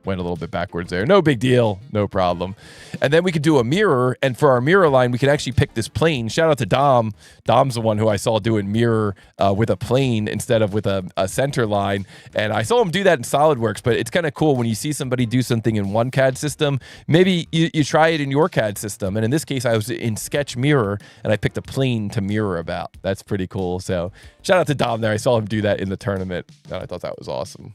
Went a little bit backwards there. No big deal. No problem. And then we could do a mirror. And for our mirror line, we could actually pick this plane. Shout out to Dom. Dom's the one who I saw doing mirror with a plane instead of with a center line. And I saw him do that in SolidWorks, but it's kind of cool when you see somebody do something in one CAD system. Maybe you try it in your CAD system. And in this case, I was in Sketch Mirror, and I picked a plane to mirror about. That's pretty cool. So shout out to Dom there. I saw him do that in the tournament, and I thought that was awesome.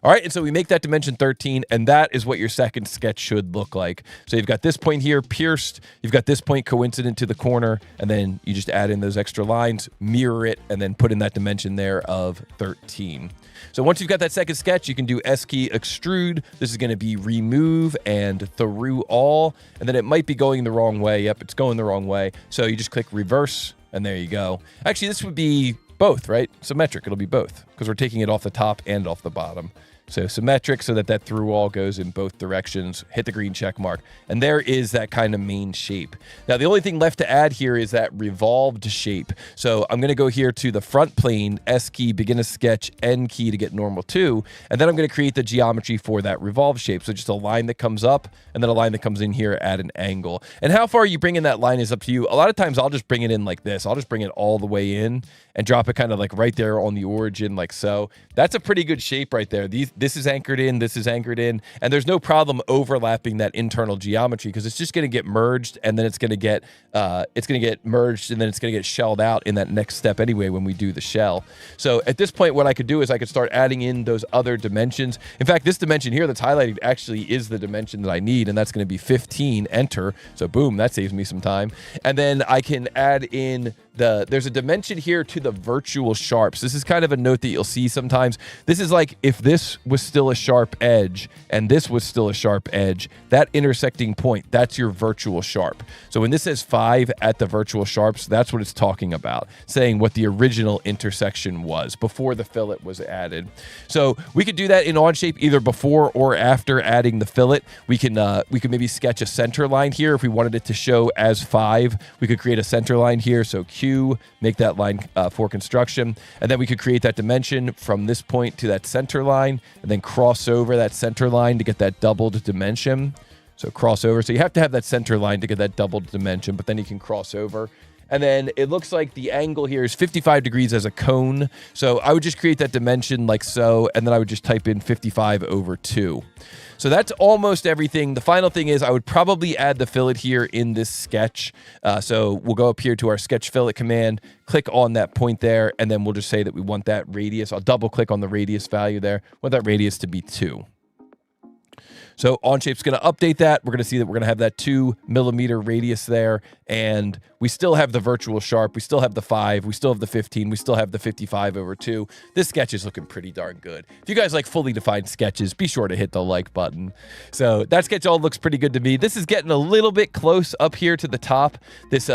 All right, and so we make that dimension 13, and that is what your second sketch should look like. So you've got this point here pierced, you've got this point coincident to the corner, and then you just add in those extra lines, mirror it, and then put in that dimension there of 13. So once you've got that second sketch, you can do S key extrude. This is going to be remove and through all, and then it might be going the wrong way. Yep, it's going the wrong way. So you just click reverse, and there you go. Actually, this would be both, right? Symmetric, it'll be both, because we're taking it off the top and off the bottom. So symmetric so that through all goes in both directions. Hit the green check mark. And there is that kind of main shape. Now, the only thing left to add here is that revolved shape. So I'm going to go here to the front plane, S key, begin a sketch, N key to get normal 2. And then I'm going to create the geometry for that revolved shape. So just a line that comes up and then a line that comes in here at an angle. And how far you bring in that line is up to you. A lot of times I'll just bring it in like this. I'll just bring it all the way in and drop it kind of like right there on the origin like so. That's a pretty good shape right there. This is anchored in, this is anchored in, and there's no problem overlapping that internal geometry because it's just going to get merged, and then it's going to get merged, and then it's going to get shelled out in that next step anyway when we do the shell. So at this point, what I could do is I could start adding in those other dimensions. In fact, this dimension here that's highlighted actually is the dimension that I need, and that's going to be 15, enter. So boom, that saves me some time. And then I can add in there's a dimension here to the virtual sharps. This is kind of a note that you'll see sometimes. This is like if this was still a sharp edge and this was still a sharp edge, that intersecting point, that's your virtual sharp. So when this says 5 at the virtual sharps, that's what it's talking about, saying what the original intersection was before the fillet was added. So we could do that in Onshape either before or after adding the fillet. We can maybe sketch a center line here if we wanted it to show as 5. We could create a center line here. So Q, make that line for construction. And then we could create that dimension from this point to that center line and then cross over that center line to get that doubled dimension. So cross over. So you have to have that center line to get that doubled dimension, but then you can cross over. And then it looks like the angle here is 55 degrees as a cone. So I would just create that dimension like so, and then I would just type in 55 over 2. So that's almost everything. The final thing is I would probably add the fillet here in this sketch. So we'll go up here to our sketch fillet command, click on that point there, and then we'll just say that we want that radius. I'll double click on the radius value there. Want that radius to be 2. So Onshape's going to update that. We're going to see that we're going to have that 2 millimeter radius there. And we still have the virtual sharp. We still have the 5. We still have the 15. We still have the 55/2. This sketch is looking pretty darn good. If you guys like fully defined sketches, be sure to hit the like button. So that sketch all looks pretty good to me. This is getting a little bit close up here to the top. This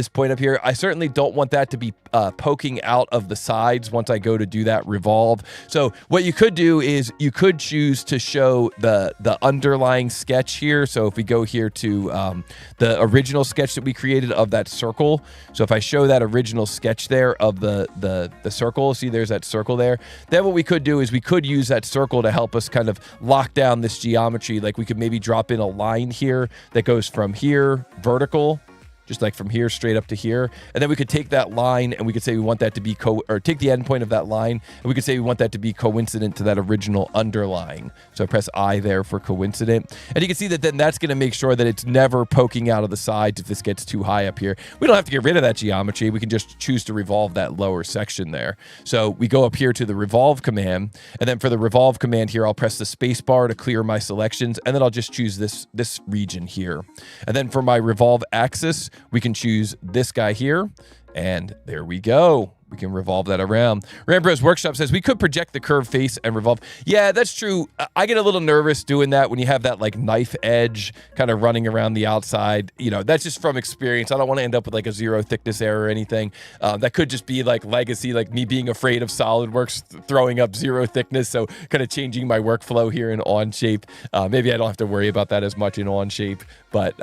point up here. I certainly don't want that to be poking out of the sides once I go to do that revolve. So what you could do is you could choose to show the underlying sketch here. So if we go here to the original sketch that we created of that circle. So if I show that original sketch there of the circle, see there's that circle there. Then what we could do is we could use that circle to help us kind of lock down this geometry. Like we could maybe drop in a line here that goes from here vertical, just like from here straight up to here. And then we could take that line and we could say we want that to be take the endpoint of that line and we could say we want that to be coincident to that original underlying. So I press I there for coincident. And you can see that then that's going to make sure that it's never poking out of the sides if this gets too high up here. We don't have to get rid of that geometry. We can just choose to revolve that lower section there. So we go up here to the revolve command. And then for the revolve command here, I'll press the space bar to clear my selections. And then I'll just choose this region here. And then for my revolve axis, we can choose this guy here, and there we go. We can revolve that around. Rambro's Workshop says we could project the curved face and revolve. Yeah, that's true. I get a little nervous doing that when you have that like knife edge kind of running around the outside. You know, that's just from experience. I don't want to end up with like a 0 thickness error or anything. That could just be like legacy, like me being afraid of SolidWorks throwing up 0 thickness. So kind of changing my workflow here in Onshape. Maybe I don't have to worry about that as much in Onshape. But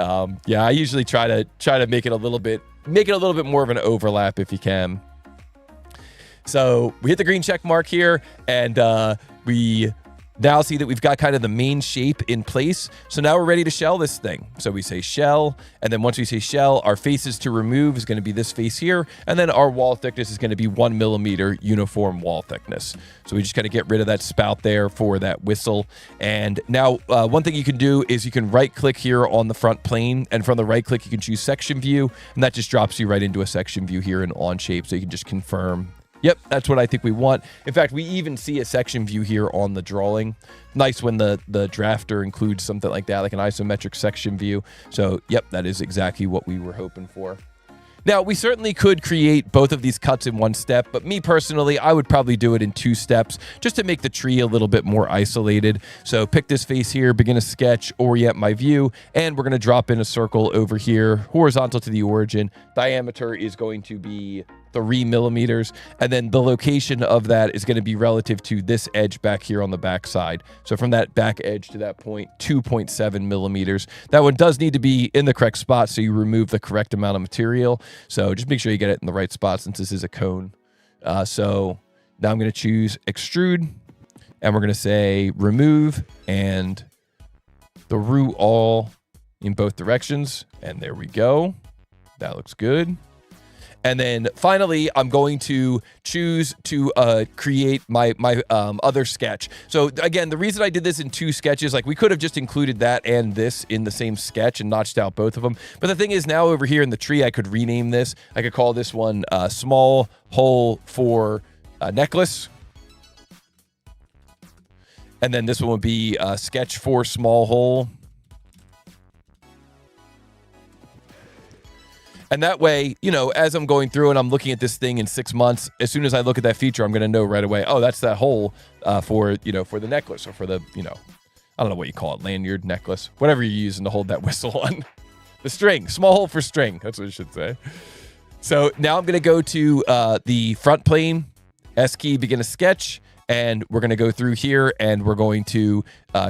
yeah, I usually try to make it a little bit more of an overlap if you can. So we hit the green check mark here, and we now see that we've got kind of the main shape in place. So now we're ready to shell this thing. So we say shell, and then once we say shell, our faces to remove is going to be this face here, and then our wall thickness is going to be 1 millimeter uniform wall thickness. So we just kind of get rid of that spout there for that whistle. And now one thing you can do is you can right click here on the front plane, and from the right click you can choose section view, and that just drops you right into a section view here in Onshape, so you can just confirm. Yep, that's what I think we want. In fact, we even see a section view here on the drawing. Nice when the drafter includes something like that, like an isometric section view. So, yep, that is exactly what we were hoping for. Now, we certainly could create both of these cuts in one step, but me personally, I would probably do it in 2 steps just to make the tree a little bit more isolated. So pick this face here, begin a sketch, orient my view, and we're going to drop in a circle over here, horizontal to the origin. Diameter is going to be 3 millimeters, and then the location of that is going to be relative to this edge back here on the back side. So from that back edge to that point, 2.7 millimeters. That one does need to be in the correct spot, so you remove the correct amount of material. So just make sure you get it in the right spot since this is a cone. So now I'm going to choose extrude, and we're going to say remove and through all in both directions. And there we go. That looks good. And then finally, I'm going to choose to create my other sketch. So again, the reason I did this in 2 sketches, like we could have just included that and this in the same sketch and notched out both of them. But the thing is, now over here in the tree, I could rename this. I could call this one small hole for necklace. And then this one would be sketch for small hole. And that way, you know, as I'm going through and I'm looking at this thing in 6 months, as soon as I look at that feature, I'm going to know right away, oh, that's that hole for the necklace, or for the, I don't know what you call it, lanyard, necklace, whatever you're using to hold that whistle on. The string, small hole for string. That's what it should say. So now I'm going to go to the front plane, S key, begin a sketch. And we're going to go through here and we're going to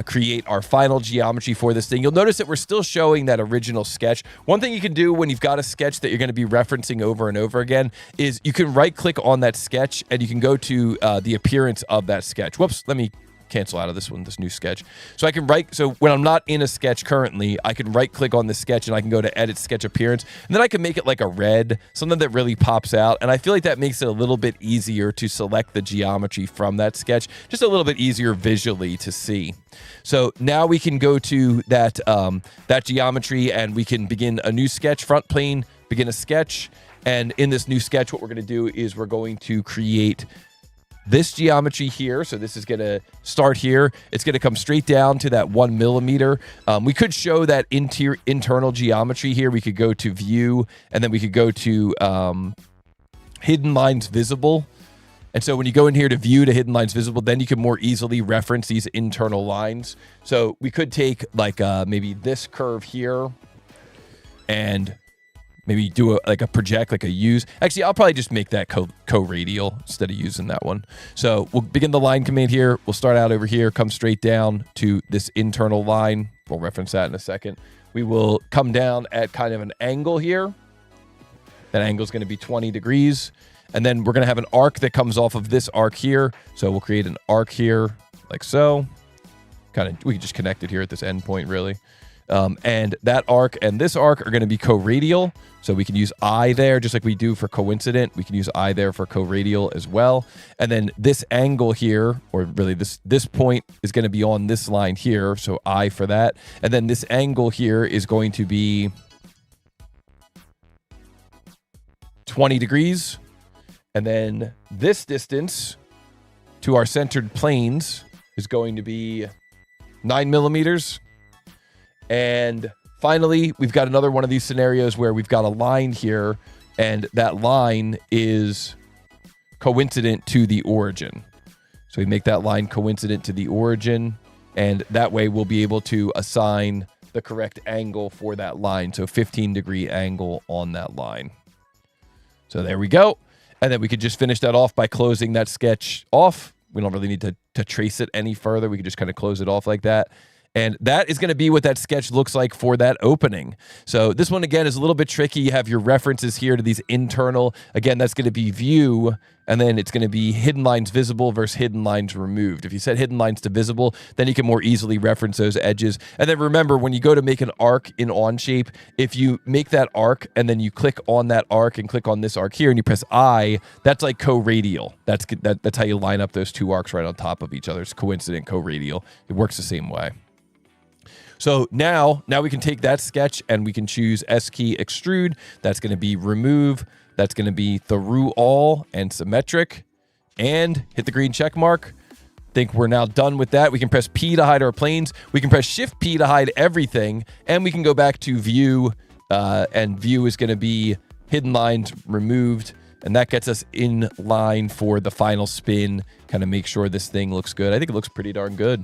create our final geometry for this thing. You'll notice that we're still showing that original sketch. One thing you can do when you've got a sketch that you're going to be referencing over and over again is you can right click on that sketch and you can go to the appearance of that sketch. Whoops, let me cancel out of this new sketch. So I can so when I'm not in a sketch currently, I can right click on the sketch and I can go to edit sketch appearance, and then I can make it like a red, something that really pops out. And I feel like that makes it a little bit easier to select the geometry from that sketch, just a little bit easier visually to see. So now we can go to that geometry and we can begin a new sketch, front plane, begin a sketch. And in this new sketch, what we're going to do is we're going to create this geometry here. So this is going to start here. It's going to come straight down to that 1 millimeter. We could show that internal geometry here. We could go to view, and then we could go to hidden lines visible. And so when you go in here to view to hidden lines visible, then you can more easily reference these internal lines. So we could take like maybe this curve here and maybe do a project, like a use. Actually, I'll probably just make that co-radial instead of using that one. So we'll begin the line command here. We'll start out over here, come straight down to this internal line. We'll reference that in a second. We will come down at kind of an angle here. That angle is going to be 20 degrees. And then we're going to have an arc that comes off of this arc here. So we'll create an arc here like so. We can just connect it here at this endpoint, really. And that arc and this arc are going to be co-radial. So we can use I there, just like we do for coincident. We can use I there for co-radial as well. And then this angle here, or really this point is going to be on this line here. So I for that. And then this angle here is going to be 20 degrees. And then this distance to our centered planes is going to be 9 millimeters. And finally, we've got another one of these scenarios where we've got a line here, and that line is coincident to the origin. So we make that line coincident to the origin, and that way we'll be able to assign the correct angle for that line. So 15-degree angle on that line. So there we go. And then we could just finish that off by closing that sketch off. We don't really need to trace it any further. We could just kind of close it off like that. And that is going to be what that sketch looks like for that opening. So this one, again, is a little bit tricky. You have your references here to these internal. Again, that's going to be view, and then it's going to be hidden lines visible versus hidden lines removed. If you set hidden lines to visible, then you can more easily reference those edges. And then remember, when you go to make an arc in Onshape, if you make that arc and then you click on that arc and click on this arc here and you press I, that's like co-radial. That's how you line up those two arcs right on top of each other. It's coincident co-radial. It works the same way. So now we can take that sketch and we can choose S key extrude. That's going to be remove. That's going to be through all and symmetric, and hit the green check mark. Think we're now done with that. We can press P to hide our planes. We can press Shift P to hide everything, and we can go back to view, and view is going to be hidden lines removed, and that gets us in line for the final spin. Kind of make sure this thing looks good. I think it looks pretty darn good.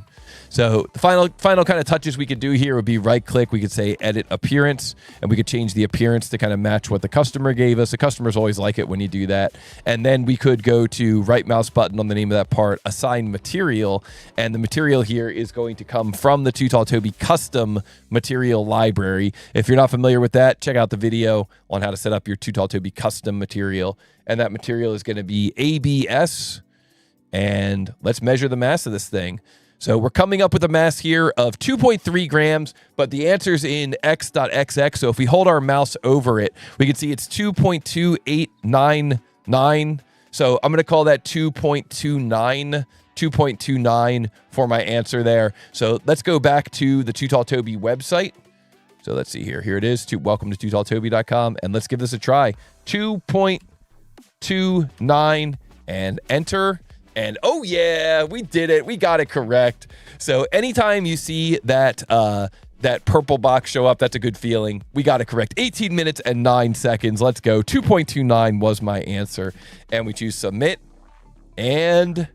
So the final kind of touches we could do here would be right click. We could say edit appearance, and we could change the appearance to kind of match what the customer gave us. The customers always like it when you do that. And then we could go to right mouse button on the name of that part, assign material. And the material here is going to come from the TooTallToby custom material library. If you're not familiar with that, check out the video on how to set up your TooTallToby custom material. And that material is going to be ABS. And let's measure the mass of this thing. So we're coming up with a mass here of 2.3 grams, but the answer's in x.xx. So if we hold our mouse over it, we can see it's 2.2899. So I'm going to call that 2.29 for my answer there. So let's go back to the TooTallToby website. So let's see here. Here it is. Welcome to TooTallToby.com. And let's give this a try. 2.29 and enter. And oh yeah, we did it. We got it correct. So anytime you see that that purple box show up, that's a good feeling. We got it correct. 18 minutes and 9 seconds. Let's go. 2.29 was my answer. And we choose submit. And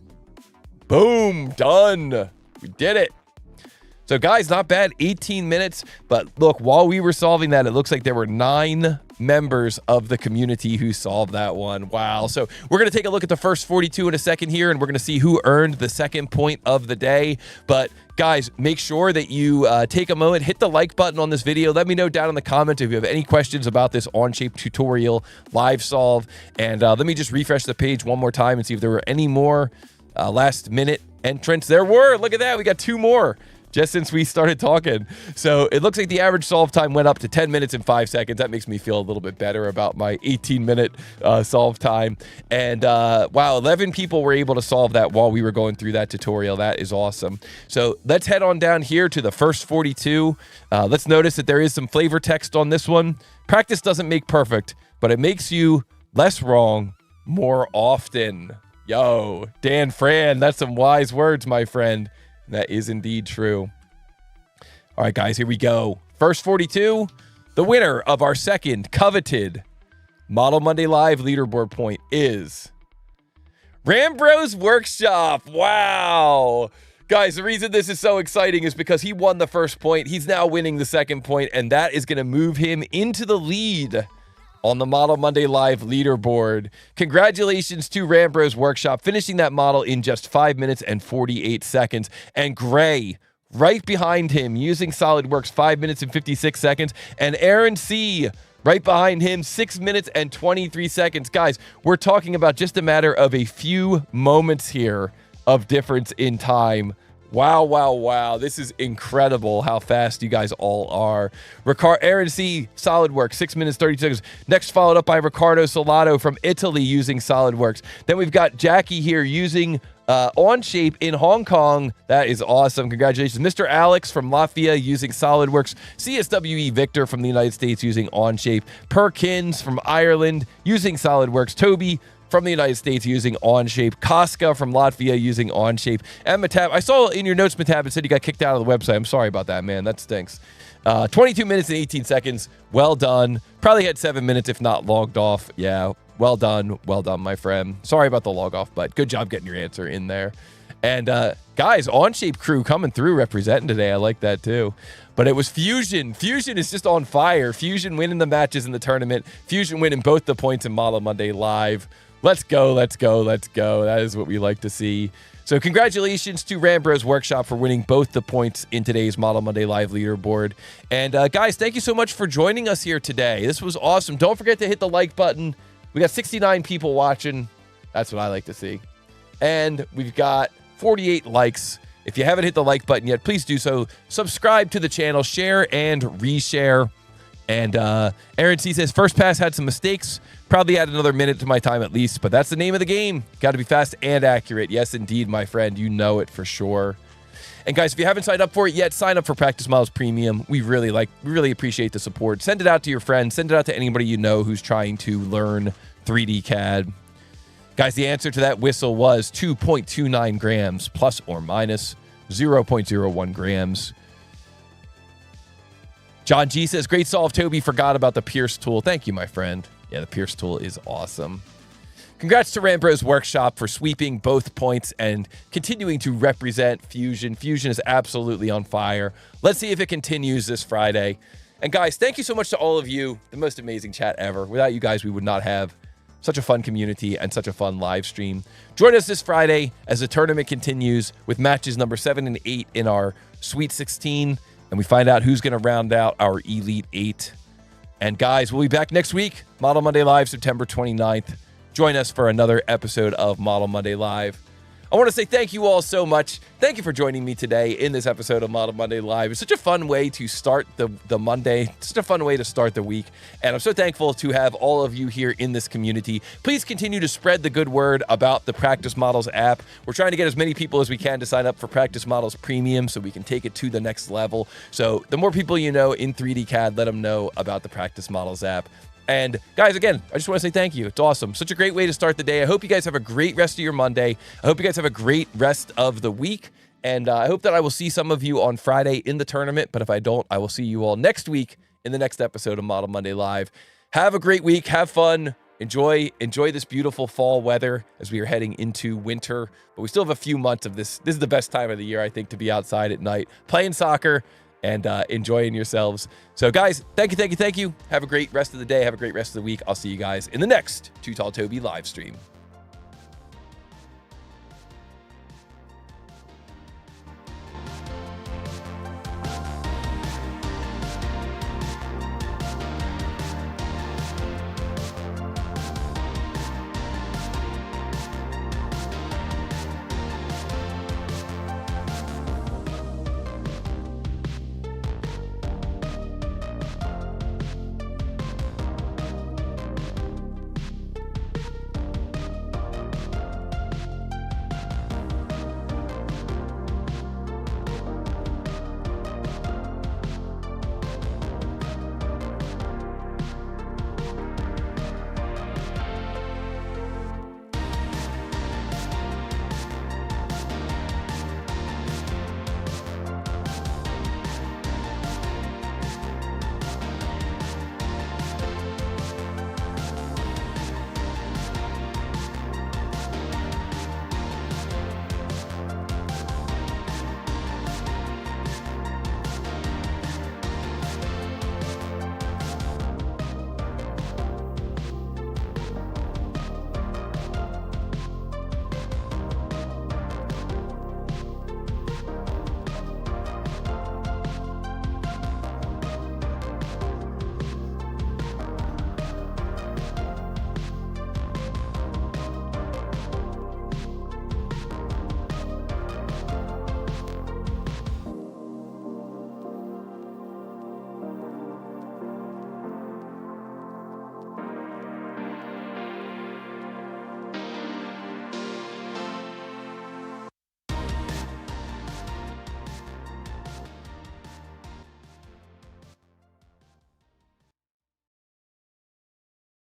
boom, done. We did it. So guys, not bad. 18 minutes. But look, while we were solving that, it looks like there were 9 members of the community who solved that one. Wow. So we're going to take a look at the first 42 in a second here, and we're going to see who earned the second point of the day. But guys, make sure that you take a moment, hit the like button on this video. Let me know down in the comments if you have any questions about this Onshape tutorial live solve. And let me just refresh the page one more time and see if there were any more last minute entrants. There were. Look at that. We got 2 more just since we started talking. So it looks like the average solve time went up to 10 minutes and 5 seconds. That makes me feel a little bit better about my 18-minute solve time. And wow, 11 people were able to solve that while we were going through that tutorial. That is awesome. So let's head on down here to the first 42. Let's notice that there is some flavor text on this one. Practice doesn't make perfect, but it makes you less wrong more often. Yo, Dan Fran, that's some wise words, my friend. That is indeed true. All right, guys, here we go. First 42, the winner of our second coveted Model Monday Live leaderboard point is Rambro's Workshop. Wow. Guys, the reason this is so exciting is because he won the first point. He's now winning the second point, and that is going to move him into the lead on the Model Monday Live leaderboard. Congratulations to Rambro's Workshop, finishing that model in just 5 minutes and 48 seconds. And Gray, right behind him, using SolidWorks, 5 minutes and 56 seconds. And Aaron C., right behind him, 6 minutes and 23 seconds. Guys, we're talking about just a matter of a few moments here of difference in time. Wow, wow, wow. This is incredible how fast you guys all are. Aaron C., SolidWorks, 6 minutes, 30 seconds. Next, followed up by Riccardo Salato from Italy using SolidWorks. Then we've got Jackie here using Onshape in Hong Kong. That is awesome. Congratulations. Mr. Alex from Latvia using SolidWorks. CSWE Victor from the United States using Onshape. Perkins from Ireland using SolidWorks. Toby from the United States using Onshape. Casca from Latvia using Onshape. And Matab, I saw in your notes, Matab, it said you got kicked out of the website. I'm sorry about that, man. That stinks. 22 minutes and 18 seconds. Well done. Probably had 7 minutes if not logged off. Yeah, well done. Well done, my friend. Sorry about the log off, but good job getting your answer in there. And guys, Onshape crew coming through representing today. I like that too. But it was Fusion. Fusion is just on fire. Fusion winning the matches in the tournament. Fusion winning both the points in Model Monday Live. Let's go, let's go, let's go. That is what we like to see. So congratulations to Rambro's Workshop for winning both the points in today's Model Monday Live leaderboard. And guys, thank you so much for joining us here today. This was awesome. Don't forget to hit the like button. We got 69 people watching. That's what I like to see. And we've got 48 likes. If you haven't hit the like button yet, please do so. Subscribe to the channel, share and reshare. And Aaron C says, first pass had some mistakes. Probably add another minute to my time at least, but that's the name of the game. Got to be fast and accurate. Yes, indeed, my friend. You know it for sure. And guys, if you haven't signed up for it yet, sign up for Practice Models Premium. We really appreciate the support. Send it out to your friends. Send it out to anybody you know who's trying to learn 3D CAD. Guys, the answer to that whistle was 2.29 grams plus or minus 0.01 grams. John G says, great solve, Toby. Forgot about the Pierce tool. Thank you, my friend. Yeah, the Pierce tool is awesome. Congrats to Rambro's Workshop for sweeping both points and continuing to represent Fusion. Fusion is absolutely on fire. Let's see if it continues this Friday. And guys, thank you so much to all of you. The most amazing chat ever. Without you guys, we would not have such a fun community and such a fun live stream. Join us this Friday as the tournament continues with matches number 7 and 8 in our Sweet 16. And we find out who's going to round out our Elite 8. And guys, we'll be back next week. Model Monday Live, September 29th. Join us for another episode of Model Monday Live. I want to say thank you all so much. Thank you for joining me today in this episode of Model Monday Live. It's such a fun way to start the Monday. Such a fun way to start the week. And I'm so thankful to have all of you here in this community. Please continue to spread the good word about the Practice Models app. We're trying to get as many people as we can to sign up for Practice Models Premium so we can take it to the next level. So the more people you know in 3D CAD, let them know about the Practice Models app. And guys, again, I just want to say thank you. It's awesome. Such a great way to start the day. I hope you guys have a great rest of your Monday. I hope you guys have a great rest of the week. And I hope that I will see some of you on Friday in the tournament. But if I don't, I will see you all next week in the next episode of Model Monday Live. Have a great week. Have fun. Enjoy this beautiful fall weather as we are heading into winter. But we still have a few months of this. This is the best time of the year, I think, to be outside at night, playing soccer and enjoying yourselves. So guys, thank you. Have a great rest of the day. Have a great rest of the week. I'll see you guys in the next TooTallToby live stream.